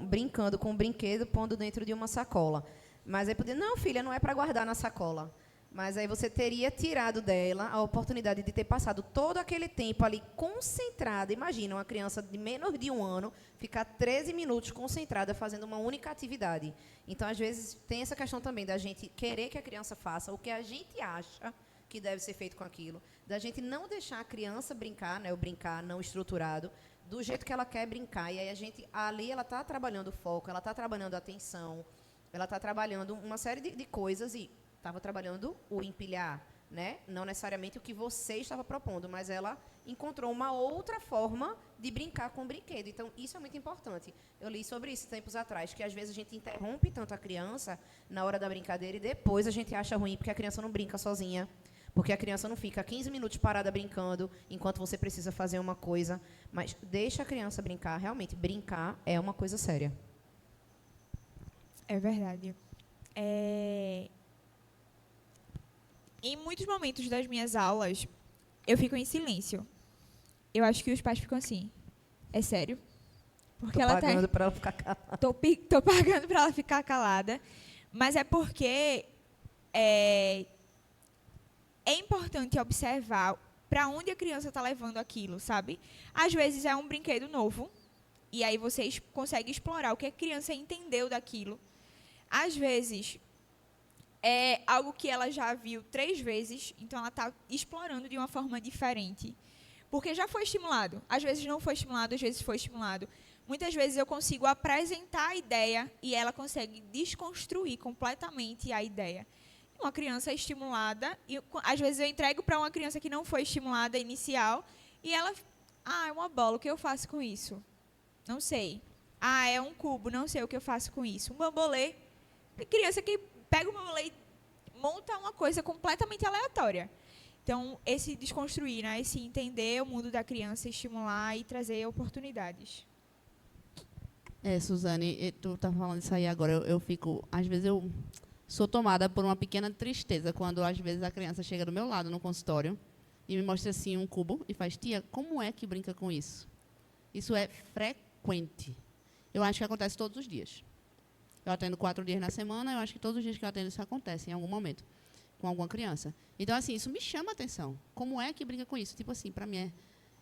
brincando com um brinquedo, pondo dentro de uma sacola. Mas aí podia, não, filha, não é para guardar na sacola. Mas aí você teria tirado dela a oportunidade de ter passado todo aquele tempo ali concentrada. Imagina, uma criança de menos de 1 ano ficar 13 minutos concentrada fazendo uma única atividade. Então, às vezes, tem essa questão também da gente querer que a criança faça o que a gente acha que deve ser feito com aquilo, da gente não deixar a criança brincar, né, o brincar não estruturado, do jeito que ela quer brincar. E aí ela está trabalhando o foco, ela está trabalhando a atenção, ela está trabalhando uma série de coisas e estava trabalhando o empilhar, né? Não necessariamente o que você estava propondo, mas ela encontrou uma outra forma de brincar com o brinquedo. Então, isso é muito importante. Eu li sobre isso tempos atrás, que às vezes a gente interrompe tanto a criança na hora da brincadeira e depois a gente acha ruim porque a criança não brinca sozinha, Porque a criança não fica 15 minutos parada brincando enquanto você precisa fazer uma coisa. Mas deixa a criança brincar. Realmente, brincar é uma coisa séria. É verdade. Em muitos momentos das minhas aulas, eu fico em silêncio. Eu acho que os pais ficam assim. É sério? Porque Tô ela pagando para ela ficar calada. Tô pagando para ela ficar calada. Mas é porque é importante observar para onde a criança está levando aquilo, sabe? Às vezes é um brinquedo novo, e aí você consegue explorar o que a criança entendeu daquilo. Às vezes é algo que ela já viu 3 vezes, então ela está explorando de uma forma diferente. Porque já foi estimulado. Às vezes não foi estimulado, às vezes foi estimulado. Muitas vezes eu consigo apresentar a ideia e ela consegue desconstruir completamente a ideia. Uma criança estimulada, e às vezes eu entrego para uma criança que não foi estimulada inicial, e ela, é uma bola, o que eu faço com isso? Não sei. É um cubo, não sei o que eu faço com isso. Um bambolê, tem criança que pega o bambolê e monta uma coisa completamente aleatória. Então, esse desconstruir, né? Esse entender o mundo da criança, estimular e trazer oportunidades. Suzane, tu tá falando isso aí agora, eu fico, às vezes eu sou tomada por uma pequena tristeza quando, às vezes, a criança chega do meu lado no consultório e me mostra, assim, um cubo e faz, tia, como é que brinca com isso? Isso é frequente. Eu acho que acontece todos os dias. Eu atendo 4 dias na semana, eu acho que todos os dias que eu atendo isso acontece, em algum momento, com alguma criança. Então, assim, isso me chama a atenção. Como é que brinca com isso? Tipo assim, para mim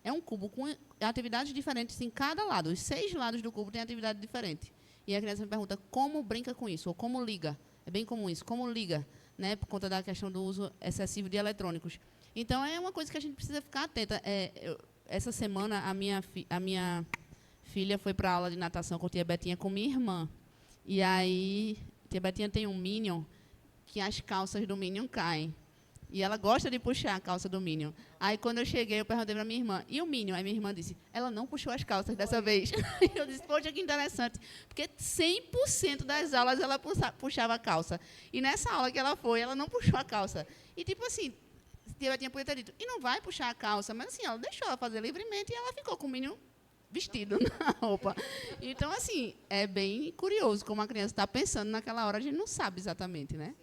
é um cubo com atividades diferentes em cada lado. Os 6 lados do cubo têm atividade diferente. E a criança me pergunta como brinca com isso, ou como liga. É bem comum isso, como liga, né, por conta da questão do uso excessivo de eletrônicos. Então, é uma coisa que a gente precisa ficar atenta. Essa semana, a minha filha foi para a aula de natação com a tia Betinha com minha irmã. E aí, a tia Betinha tem um Minion, que as calças do Minion caem. E ela gosta de puxar a calça do Minion. Aí, quando eu cheguei, eu perguntei para minha irmã, e o Minion? Aí minha irmã disse, ela não puxou as calças dessa vez. Eu disse, poxa, que interessante. Porque 100% das aulas ela puxava a calça. E nessa aula que ela foi, ela não puxou a calça. E, tipo assim, ela tinha podia ter dito, e não vai puxar a calça. Mas, assim, ela deixou ela fazer livremente e ela ficou com o Minion vestido na roupa. Então, assim, é bem curioso como a criança está pensando naquela hora, a gente não sabe exatamente, né?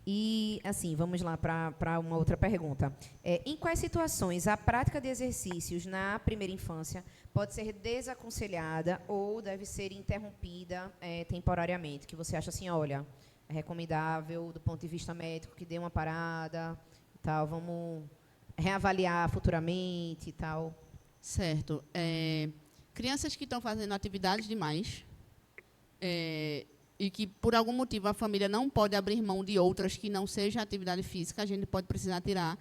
E, assim, vamos lá para uma outra pergunta. Em quais situações a prática de exercícios na primeira infância pode ser desaconselhada ou deve ser interrompida temporariamente? Que você acha assim, olha, é recomendável do ponto de vista médico que dê uma parada e tal, vamos reavaliar futuramente e tal? Certo. Crianças que estão fazendo atividades demais e que, por algum motivo, a família não pode abrir mão de outras que não seja atividade física, a gente pode precisar tirar,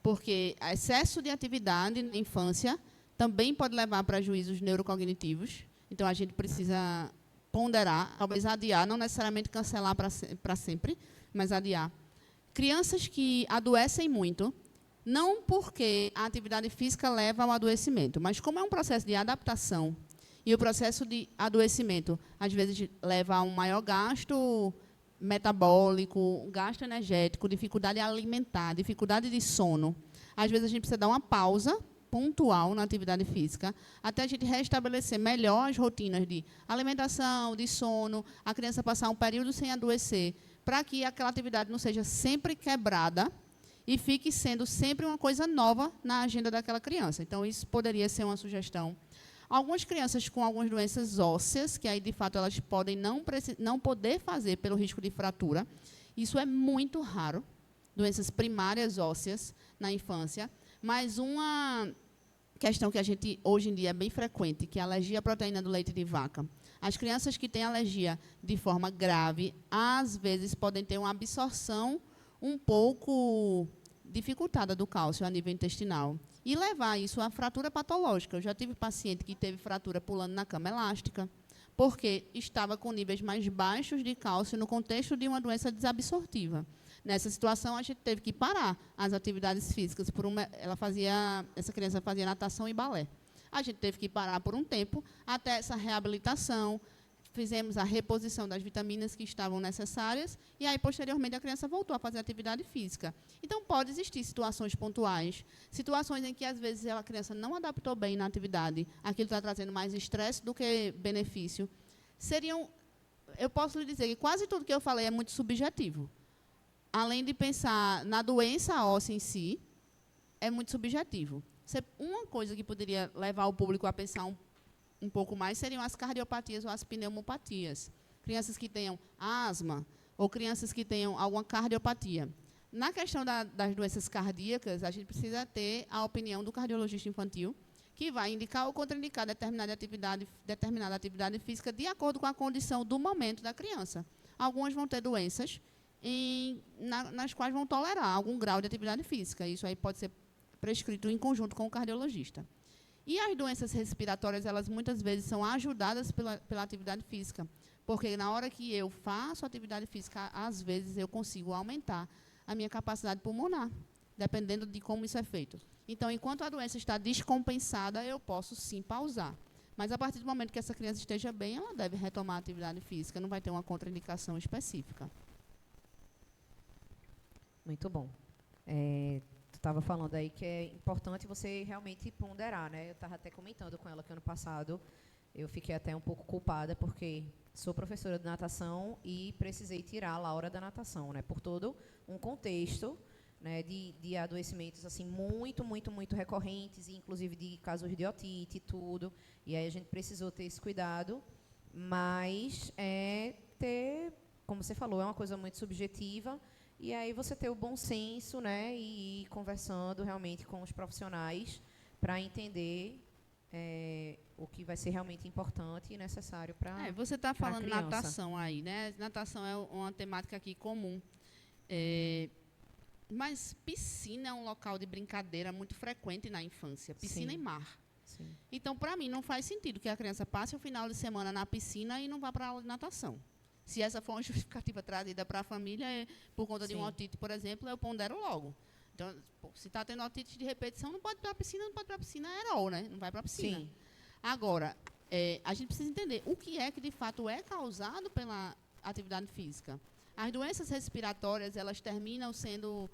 porque excesso de atividade na infância também pode levar a prejuízos neurocognitivos. Então, a gente precisa ponderar, talvez adiar, não necessariamente cancelar para sempre, mas adiar. Crianças que adoecem muito, não porque a atividade física leva ao adoecimento, mas como é um processo de adaptação, e o processo de adoecimento, às vezes, leva a um maior gasto metabólico, gasto energético, dificuldade alimentar, dificuldade de sono. Às vezes, a gente precisa dar uma pausa pontual na atividade física, até a gente restabelecer melhor as rotinas de alimentação, de sono, a criança passar um período sem adoecer, para que aquela atividade não seja sempre quebrada e fique sendo sempre uma coisa nova na agenda daquela criança. Então, isso poderia ser uma sugestão. Algumas crianças com algumas doenças ósseas, que aí, de fato, elas podem não poder fazer pelo risco de fratura. Isso é muito raro, doenças primárias ósseas na infância. Mas uma questão que a gente, hoje em dia, é bem frequente, que é a alergia à proteína do leite de vaca. As crianças que têm alergia de forma grave, às vezes, podem ter uma absorção um pouco dificultada do cálcio a nível intestinal e levar isso a fratura patológica. Eu já tive paciente que teve fratura pulando na cama elástica, porque estava com níveis mais baixos de cálcio no contexto de uma doença desabsortiva. Nessa situação, a gente teve que parar as atividades físicas. Essa criança fazia natação e balé. A gente teve que parar por um tempo até essa reabilitação, fizemos a reposição das vitaminas que estavam necessárias, e aí, posteriormente, a criança voltou a fazer atividade física. Então, pode existir situações pontuais, situações em que, às vezes, a criança não adaptou bem na atividade, aquilo está trazendo mais estresse do que benefício. Eu posso lhe dizer que quase tudo que eu falei é muito subjetivo. Além de pensar na doença óssea em si, é muito subjetivo. Uma coisa que poderia levar o público a pensar um pouco mais seriam as cardiopatias ou as pneumopatias. Crianças que tenham asma ou crianças que tenham alguma cardiopatia. Na questão das doenças cardíacas, a gente precisa ter a opinião do cardiologista infantil, que vai indicar ou contraindicar determinada atividade física de acordo com a condição do momento da criança. Algumas vão ter doenças nas quais vão tolerar algum grau de atividade física. Isso aí pode ser prescrito em conjunto com o cardiologista. E as doenças respiratórias, elas muitas vezes são ajudadas pela atividade física, porque na hora que eu faço atividade física, às vezes eu consigo aumentar a minha capacidade pulmonar, dependendo de como isso é feito. Então, enquanto a doença está descompensada, eu posso sim pausar. Mas a partir do momento que essa criança esteja bem, ela deve retomar a atividade física, não vai ter uma contraindicação específica. Muito bom. Tu estava falando aí que é importante você realmente ponderar, né? Eu estava até comentando com ela que ano passado eu fiquei até um pouco culpada porque sou professora de natação e precisei tirar a Laura da natação, né? Por todo um contexto, né, de adoecimentos assim muito recorrentes, inclusive de casos de otite e tudo. E aí a gente precisou ter esse cuidado, mas como você falou, é uma coisa muito subjetiva. E aí você ter o bom senso, né, e ir conversando realmente com os profissionais para entender o que vai ser realmente importante e necessário para você está falando criança. Natação aí, né? Natação é uma temática aqui comum. Mas piscina é um local de brincadeira muito frequente na infância. Piscina e mar. Sim. Então, para mim, não faz sentido que a criança passe o final de semana na piscina e não vá para a aula de natação. Se essa for uma justificativa trazida para a família, por conta de um otite, por exemplo, eu pondero logo. Então, se está tendo otite de repetição, não pode ir para a piscina, é aerol, né? Não vai para a piscina. Sim. Agora, a gente precisa entender o que é que, de fato, é causado pela atividade física. As doenças respiratórias, elas terminam sendo...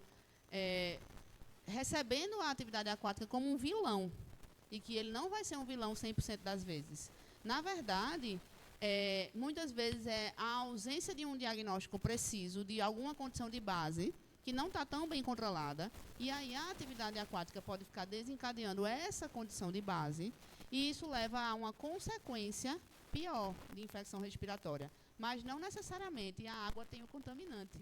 recebendo a atividade aquática como um vilão. E que ele não vai ser um vilão 100% das vezes. Na verdade... muitas vezes é a ausência de um diagnóstico preciso de alguma condição de base que não está tão bem controlada, e aí a atividade aquática pode ficar desencadeando essa condição de base, e isso leva a uma consequência pior de infecção respiratória. Mas não necessariamente a água tem o contaminante,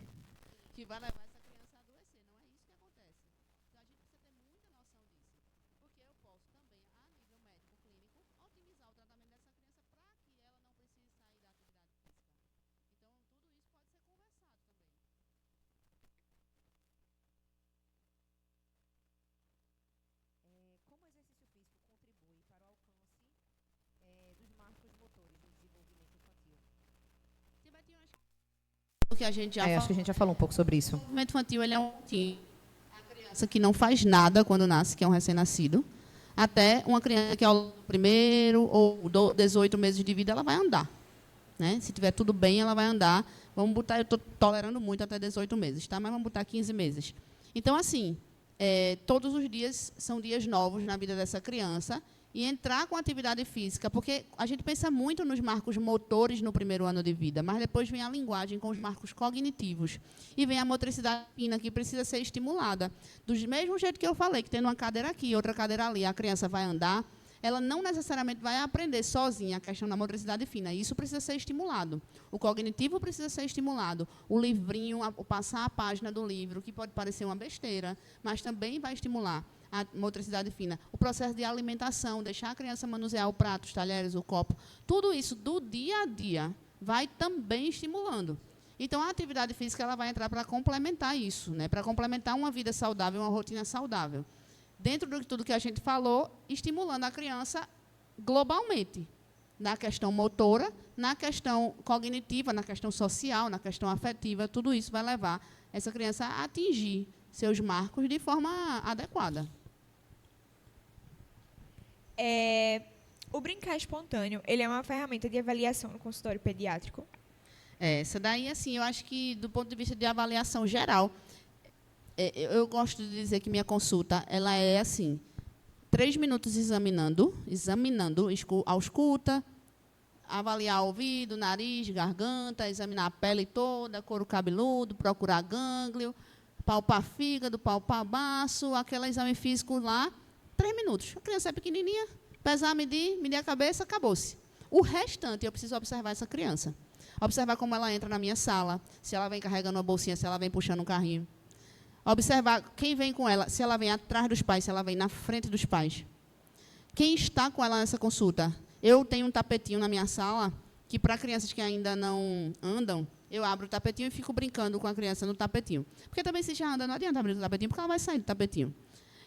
que vai levar essa criança a adoecer. Não é isso que acontece. Então, a gente precisa ter muita noção disso, porque eu posso também, a nível médico-clínico, otimizar o tratamento dessa criança para que ela não precise sair da atividade física. Então, tudo isso pode ser conversado também. Como o exercício físico contribui para o alcance dos marcos motores do desenvolvimento infantil? O que a gente já acho que a gente já falou um pouco sobre isso. O desenvolvimento infantil, ele é a criança que não faz nada quando nasce, que é um recém-nascido, até uma criança que ao primeiro ou 18 meses de vida, ela vai andar. Né? Se tiver tudo bem, ela vai andar. Vamos botar, eu estou tolerando muito até 18 meses, tá? Mas vamos botar 15 meses. Então, assim, todos os dias são dias novos na vida dessa criança, e entrar com atividade física, porque a gente pensa muito nos marcos motores no primeiro ano de vida, mas depois vem a linguagem com os marcos cognitivos, e vem a motricidade fina, que precisa ser estimulada. Do mesmo jeito que eu falei, que tendo uma cadeira aqui, outra cadeira ali, a criança vai andar, ela não necessariamente vai aprender sozinha a questão da motricidade fina. Isso precisa ser estimulado. O cognitivo precisa ser estimulado. O livrinho, o passar a página do livro, que pode parecer uma besteira, mas também vai estimular a motricidade fina. O processo de alimentação, deixar a criança manusear o prato, os talheres, o copo, tudo isso do dia a dia vai também estimulando. Então, a atividade física ela vai entrar para complementar isso, né? Para complementar uma vida saudável, uma rotina saudável. Dentro de tudo que a gente falou, estimulando a criança globalmente, na questão motora, na questão cognitiva, na questão social, na questão afetiva, tudo isso vai levar essa criança a atingir seus marcos de forma adequada. O brincar espontâneo, ele é uma ferramenta de avaliação no consultório pediátrico? Essa daí, assim, eu acho que, do ponto de vista de avaliação geral, eu gosto de dizer que minha consulta, ela é assim, 3 minutos examinando, ausculta, avaliar ouvido, nariz, garganta, examinar a pele toda, couro cabeludo, procurar gânglio, palpar fígado, palpar baço, aquele exame físico lá, 3 minutos. A criança é pequenininha, pesar, medir a cabeça, acabou-se. O restante, eu preciso observar essa criança. Observar como ela entra na minha sala, se ela vem carregando uma bolsinha, se ela vem puxando um carrinho. Observar quem vem com ela, se ela vem atrás dos pais, se ela vem na frente dos pais. Quem está com ela nessa consulta? Eu tenho um tapetinho na minha sala, que para crianças que ainda não andam, eu abro o tapetinho e fico brincando com a criança no tapetinho. Porque também se já anda, não adianta abrir o tapetinho, porque ela vai sair do tapetinho.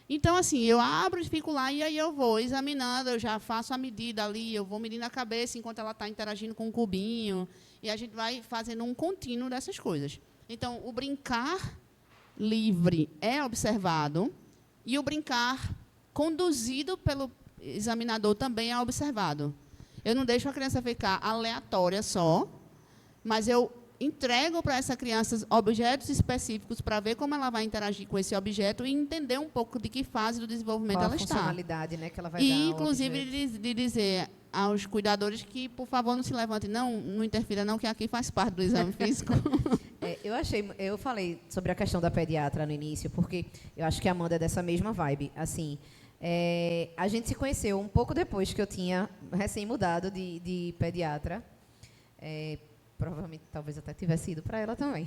Então, assim, eu abro e fico lá, e aí eu vou examinando, eu já faço a medida ali, eu vou medindo a cabeça enquanto ela está interagindo com o cubinho, e a gente vai fazendo um contínuo dessas coisas. Então, o brincar livre é observado, e o brincar conduzido pelo examinador também é observado. Eu não deixo a criança ficar aleatória só, mas eu entrego para essa criança objetos específicos para ver como ela vai interagir com esse objeto e entender um pouco de que fase do desenvolvimento Qual ela a está. funcionalidade, né, que ela vai E, dar ao inclusive, objeto. de dizer aos cuidadores que, por favor, não se levante, não interfira, não, que aqui faz parte do exame físico. Eu falei sobre a questão da pediatra no início, porque eu acho que a Amanda é dessa mesma vibe. Assim, a gente se conheceu um pouco depois que eu tinha recém-mudado de pediatra. Provavelmente, talvez até tivesse ido para ela também.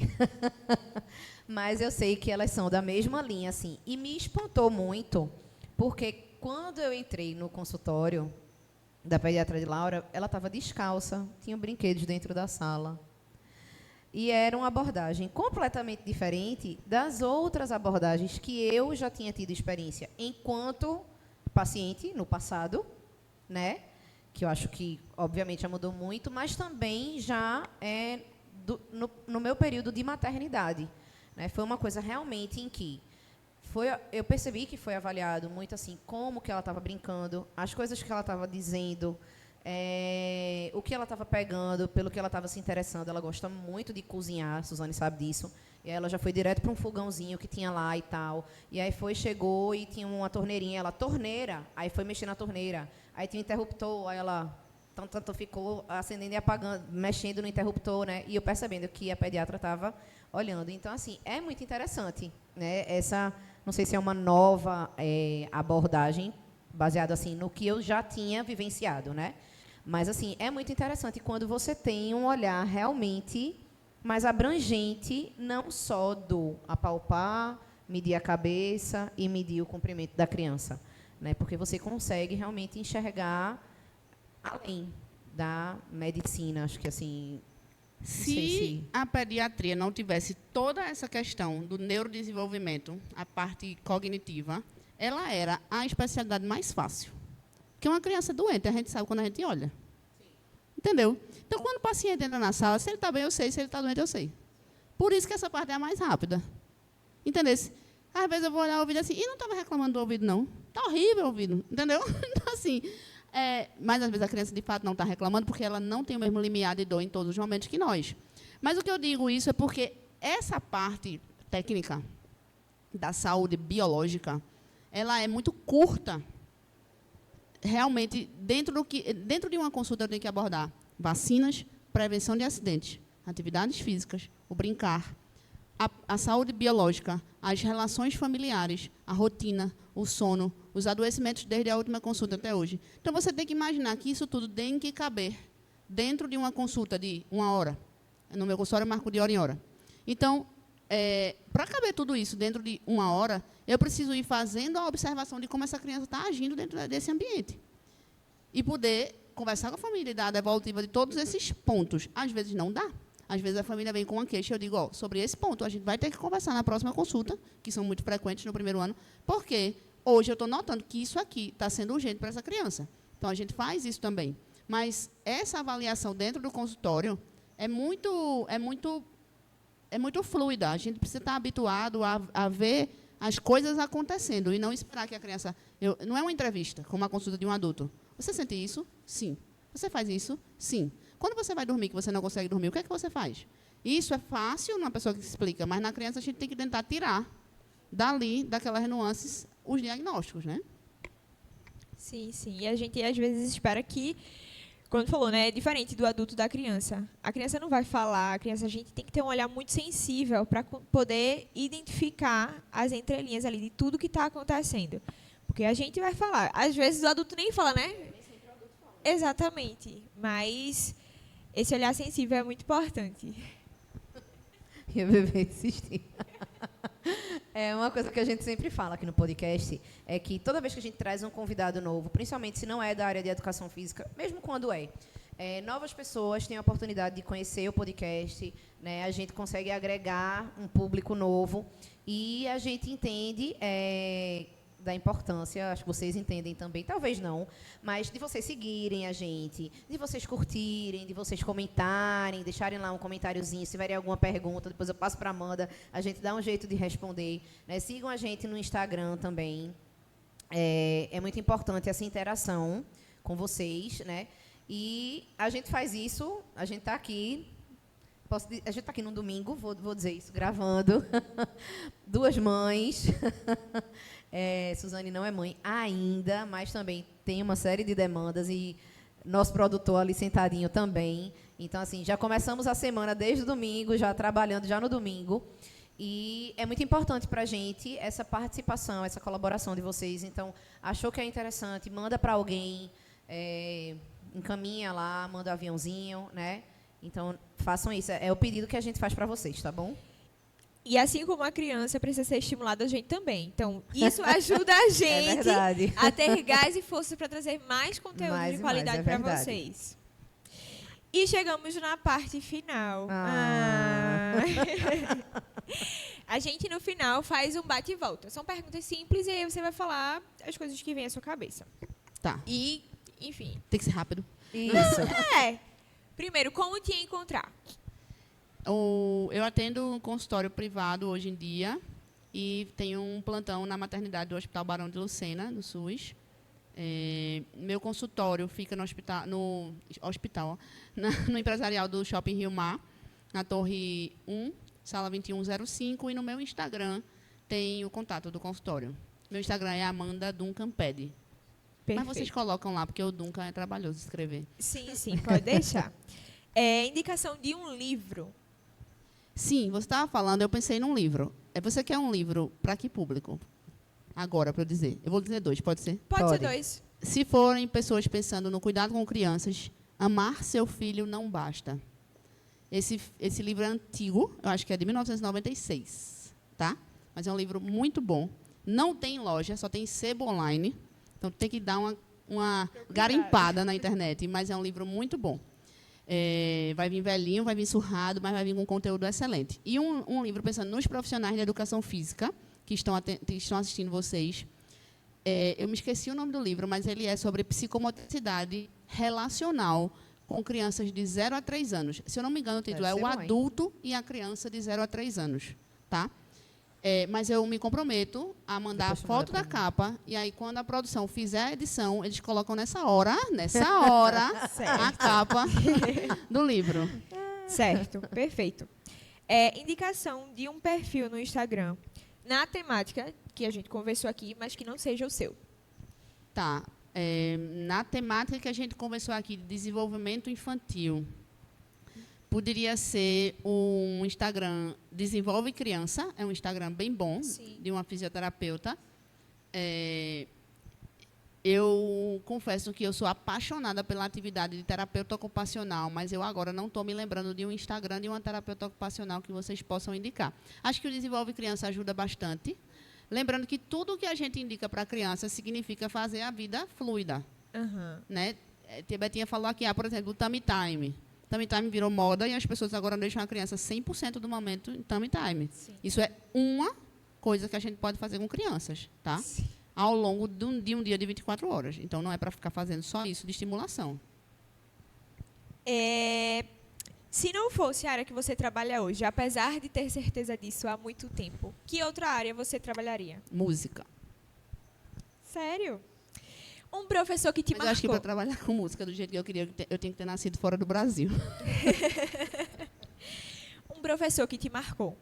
Mas eu sei que elas são da mesma linha, assim. E me espantou muito, porque quando eu entrei no consultório da pediatra de Laura, ela estava descalça, tinha brinquedos dentro da sala. E era uma abordagem completamente diferente das outras abordagens que eu já tinha tido experiência enquanto paciente no passado, né? Que eu acho que, obviamente, já mudou muito, mas também já no meu período de maternidade. Né? Foi uma coisa realmente em que eu percebi que foi avaliado muito assim, como que ela estava brincando, as coisas que ela estava dizendo, o que ela estava pegando, pelo que ela estava se interessando. Ela gosta muito de cozinhar, a Suzane sabe disso. E ela já foi direto para um fogãozinho que tinha lá e tal. E aí chegou e tinha uma torneirinha. Ela, torneira. Aí foi mexer na torneira. Aí tinha um interruptor. Aí ela tanto ficou acendendo e apagando, mexendo no interruptor, né? E eu percebendo que a pediatra estava olhando. Então, assim, é muito interessante, né? Não sei se é uma nova abordagem, baseada assim, no que eu já tinha vivenciado, né? Mas, assim, é muito interessante quando você tem um olhar realmente mais abrangente, não só do apalpar, medir a cabeça e medir o comprimento da criança, né? Porque você consegue realmente enxergar além da medicina, acho que assim. Se a pediatria não tivesse toda essa questão do neurodesenvolvimento, a parte cognitiva, ela era a especialidade mais fácil. Porque uma criança doente, a gente sabe quando a gente olha. Entendeu? Então, quando o paciente entra na sala, se ele está bem, eu sei. Se ele está doente, eu sei. Por isso que essa parte é a mais rápida. Entendeu? Às vezes eu vou olhar o ouvido assim, e não estava reclamando do ouvido, não. Está horrível o ouvido. Entendeu? Então, assim, mas, às vezes, a criança, de fato, não está reclamando, porque ela não tem o mesmo limiar de dor em todos os momentos que nós. Mas o que eu digo isso é porque essa parte técnica da saúde biológica, ela é muito curta. Realmente, dentro de uma consulta, eu tenho que abordar vacinas, prevenção de acidentes, atividades físicas, o brincar, a saúde biológica, as relações familiares, a rotina, o sono, os adoecimentos desde a última consulta até hoje. Então, você tem que imaginar que isso tudo tem que caber dentro de uma consulta de 1 hora. No meu consultório, eu marco de hora em hora. Então, para caber tudo isso dentro de 1 hora, eu preciso ir fazendo a observação de como essa criança está agindo dentro desse ambiente. E poder conversar com a família e dar a devolutiva de todos esses pontos. Às vezes não dá. Às vezes a família vem com uma queixa e eu digo, sobre esse ponto, a gente vai ter que conversar na próxima consulta, que são muito frequentes no primeiro ano, porque hoje eu estou notando que isso aqui está sendo urgente para essa criança. Então, a gente faz isso também. Mas essa avaliação dentro do consultório é muito fluida. A gente precisa estar habituado a ver as coisas acontecendo e não esperar que a criança... não é uma entrevista, como a consulta de um adulto. Você sente isso? Sim. Você faz isso? Sim. Quando você vai dormir, que você não consegue dormir, o que é que você faz? Isso é fácil numa pessoa que explica, mas na criança a gente tem que tentar tirar dali, daquelas nuances, os diagnósticos, né? Sim, sim. E a gente, às vezes, espera que, quando falou, né, é diferente do adulto da criança. A criança não vai falar, a gente tem que ter um olhar muito sensível para poder identificar as entrelinhas ali de tudo que está acontecendo. Porque a gente vai falar. Às vezes o adulto nem fala, né? Exatamente. Mas esse olhar sensível é muito importante. E o bebê insistir. É uma coisa que a gente sempre fala aqui no podcast, é que toda vez que a gente traz um convidado novo, principalmente se não é da área de educação física, mesmo quando novas pessoas têm a oportunidade de conhecer o podcast, né? A gente consegue agregar um público novo e a gente entende da importância, acho que vocês entendem também, talvez não, mas de vocês seguirem a gente, de vocês curtirem, de vocês comentarem, deixarem lá um comentáriozinho, se tiverem alguma pergunta, depois eu passo para a Amanda, a gente dá um jeito de responder, né? Sigam a gente no Instagram também, é muito importante essa interação com vocês, né? E a gente faz isso, a gente está aqui, a gente está aqui num domingo, vou dizer isso, gravando, duas mães. Suzane não é mãe ainda, mas também tem uma série de demandas e nosso produtor ali sentadinho também. Então, assim, já começamos a semana desde o domingo, já trabalhando já no domingo. E é muito importante para a gente essa participação, essa colaboração de vocês. Então, achou que é interessante, manda para alguém, encaminha lá, manda um aviãozinho, né? Então, façam isso. É o pedido que a gente faz para vocês, tá bom? E assim como a criança precisa ser estimulada, a gente também. Então, isso ajuda a gente a ter gás e força para trazer mais conteúdo de qualidade para vocês. E chegamos na parte final. A gente, no final, faz um bate e volta. São perguntas simples e aí você vai falar as coisas que vêm à sua cabeça. Tá. E, enfim. Tem que ser rápido. Isso. Primeiro, como te encontrar? Eu atendo um consultório privado hoje em dia e tenho um plantão na maternidade do Hospital Barão de Lucena, do SUS. Meu consultório fica no empresarial do Shopping Rio Mar, na Torre 1, sala 2105, e no meu Instagram tem o contato do consultório. Meu Instagram é Amanda Duncan Pede. Mas vocês colocam lá, porque o Duncan é trabalhoso de escrever. Sim, pode deixar. Indicação de um livro. Sim, você estava falando, eu pensei num livro. Você quer um livro para que público? Agora, para eu dizer. Eu vou dizer 2, pode ser? Pode ser 2. Se forem pessoas pensando no cuidado com crianças, Amar Seu Filho Não Basta. Esse livro é antigo, eu acho que é de 1996, tá? Mas é um livro muito bom. Não tem loja, só tem sebo online. Então, tem que dar uma garimpada na internet, mas é um livro muito bom. Vai vir velhinho, vai vir surrado, mas vai vir com conteúdo excelente. E um livro pensando nos profissionais de educação física que estão assistindo vocês. Eu me esqueci o nome do livro, mas ele é sobre psicomotricidade relacional com crianças de 0 a 3 anos. Se eu não me engano, o título é O Adulto e a Criança de 0 a 3 anos. Tá? Mas eu me comprometo a mandar a foto da capa, e aí, quando a produção fizer a edição, eles colocam nessa hora a capa do livro. Certo, perfeito. Indicação de um perfil no Instagram, na temática que a gente conversou aqui, mas que não seja o seu. Tá. Na temática que a gente conversou aqui, de desenvolvimento infantil, poderia ser um Instagram Desenvolve Criança, é um Instagram bem bom, sim, de uma fisioterapeuta. Eu confesso que eu sou apaixonada pela atividade de terapeuta ocupacional, mas eu agora não estou me lembrando de um Instagram de uma terapeuta ocupacional que vocês possam indicar. Acho que o Desenvolve Criança ajuda bastante. Lembrando que tudo que a gente indica para a criança significa fazer a vida fluida. Uhum. Né? A Betinha falou aqui, por exemplo, o Tummy Time. Tummy Time virou moda e as pessoas agora deixam a criança 100% do momento em Tummy Time. Sim. Isso é uma coisa que a gente pode fazer com crianças, tá? Sim. Ao longo de um dia de 24 horas. Então, não é para ficar fazendo só isso de estimulação. Se não fosse a área que você trabalha hoje, apesar de ter certeza disso há muito tempo, que outra área você trabalharia? Música. Sério? Um professor que te Mas eu acho que marcou. para trabalhar com música do jeito que eu queria, eu tenho que ter nascido fora do Brasil. Um professor que te marcou.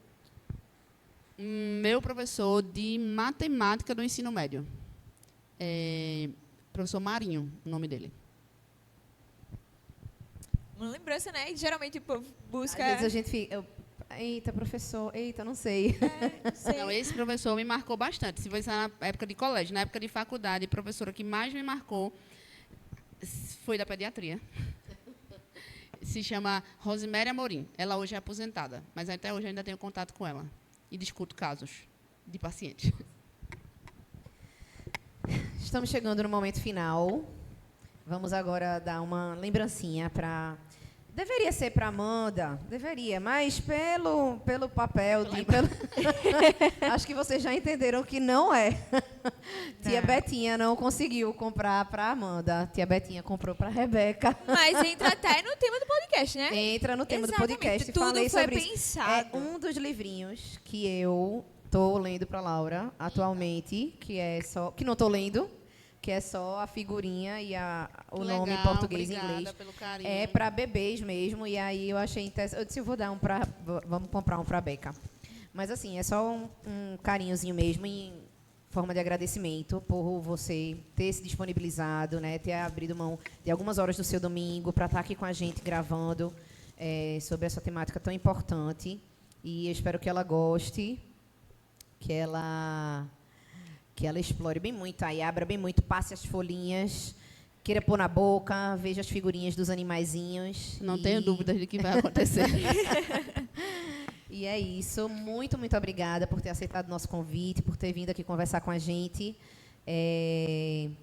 Meu professor de matemática do ensino médio. Professor Marinho, o nome dele. Uma lembrança, né? E geralmente o povo busca... Às vezes a gente fica... Eita, professor, eita, não sei. Não sei. Não, esse professor me marcou bastante. Se você na época de colégio, na época de faculdade, a professora que mais me marcou foi da pediatria. Se chama Rosiméria Amorim. Ela hoje é aposentada, mas até hoje eu ainda tenho contato com ela. E discuto casos de pacientes. Estamos chegando no momento final. Vamos agora dar uma lembrancinha para... Deveria ser para Amanda, deveria, mas pelo papel, acho que vocês já entenderam que não é. Tia Betinha não conseguiu comprar para Amanda. Tia Betinha comprou para Rebeca. Mas entra até no tema do podcast, né? Entra no tema Exatamente, do podcast. tudo Falei foi sobre isso. pensado. É um dos livrinhos que eu tô lendo para Laura atualmente, que não tô lendo, que é só a figurinha e o nome em português e inglês. Pelo carinho. É para bebês mesmo, e aí eu achei interessante. Eu disse, eu vou dar vamos comprar um para a Beca. Mas assim, é só um carinhozinho mesmo, em forma de agradecimento por você ter se disponibilizado, né, ter abrido mão de algumas horas do seu domingo para estar aqui com a gente gravando sobre essa temática tão importante. E eu espero que ela goste, que ela explore bem muito, aí abra bem muito, passe as folhinhas, queira pôr na boca, veja as figurinhas dos animaizinhos. Não tenho dúvidas de que vai acontecer. E é isso. Muito, muito obrigada por ter aceitado o nosso convite, por ter vindo aqui conversar com a gente.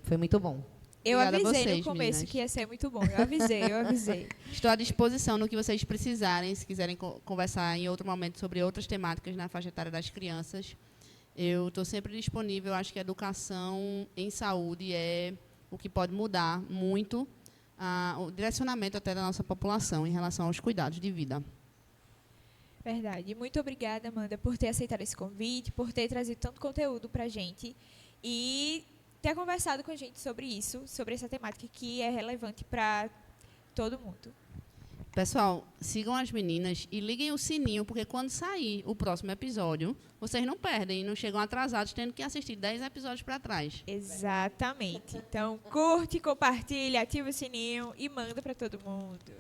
Foi muito bom. Eu Obrigada a avisei vocês, no começo meninas. que ia ser muito bom. Eu avisei. Estou à disposição no que vocês precisarem, se quiserem conversar em outro momento sobre outras temáticas na faixa etária das crianças. Eu estou sempre disponível. Acho que a educação em saúde é o que pode mudar muito o direcionamento até da nossa população em relação aos cuidados de vida. Verdade. Muito obrigada, Amanda, por ter aceitado esse convite, por ter trazido tanto conteúdo para a gente e ter conversado com a gente sobre isso, sobre essa temática que é relevante para todo mundo. Pessoal, sigam as meninas e liguem o sininho, porque quando sair o próximo episódio, vocês não perdem e não chegam atrasados tendo que assistir 10 episódios para trás. Exatamente. Então, curte, compartilha, ativa o sininho e manda para todo mundo.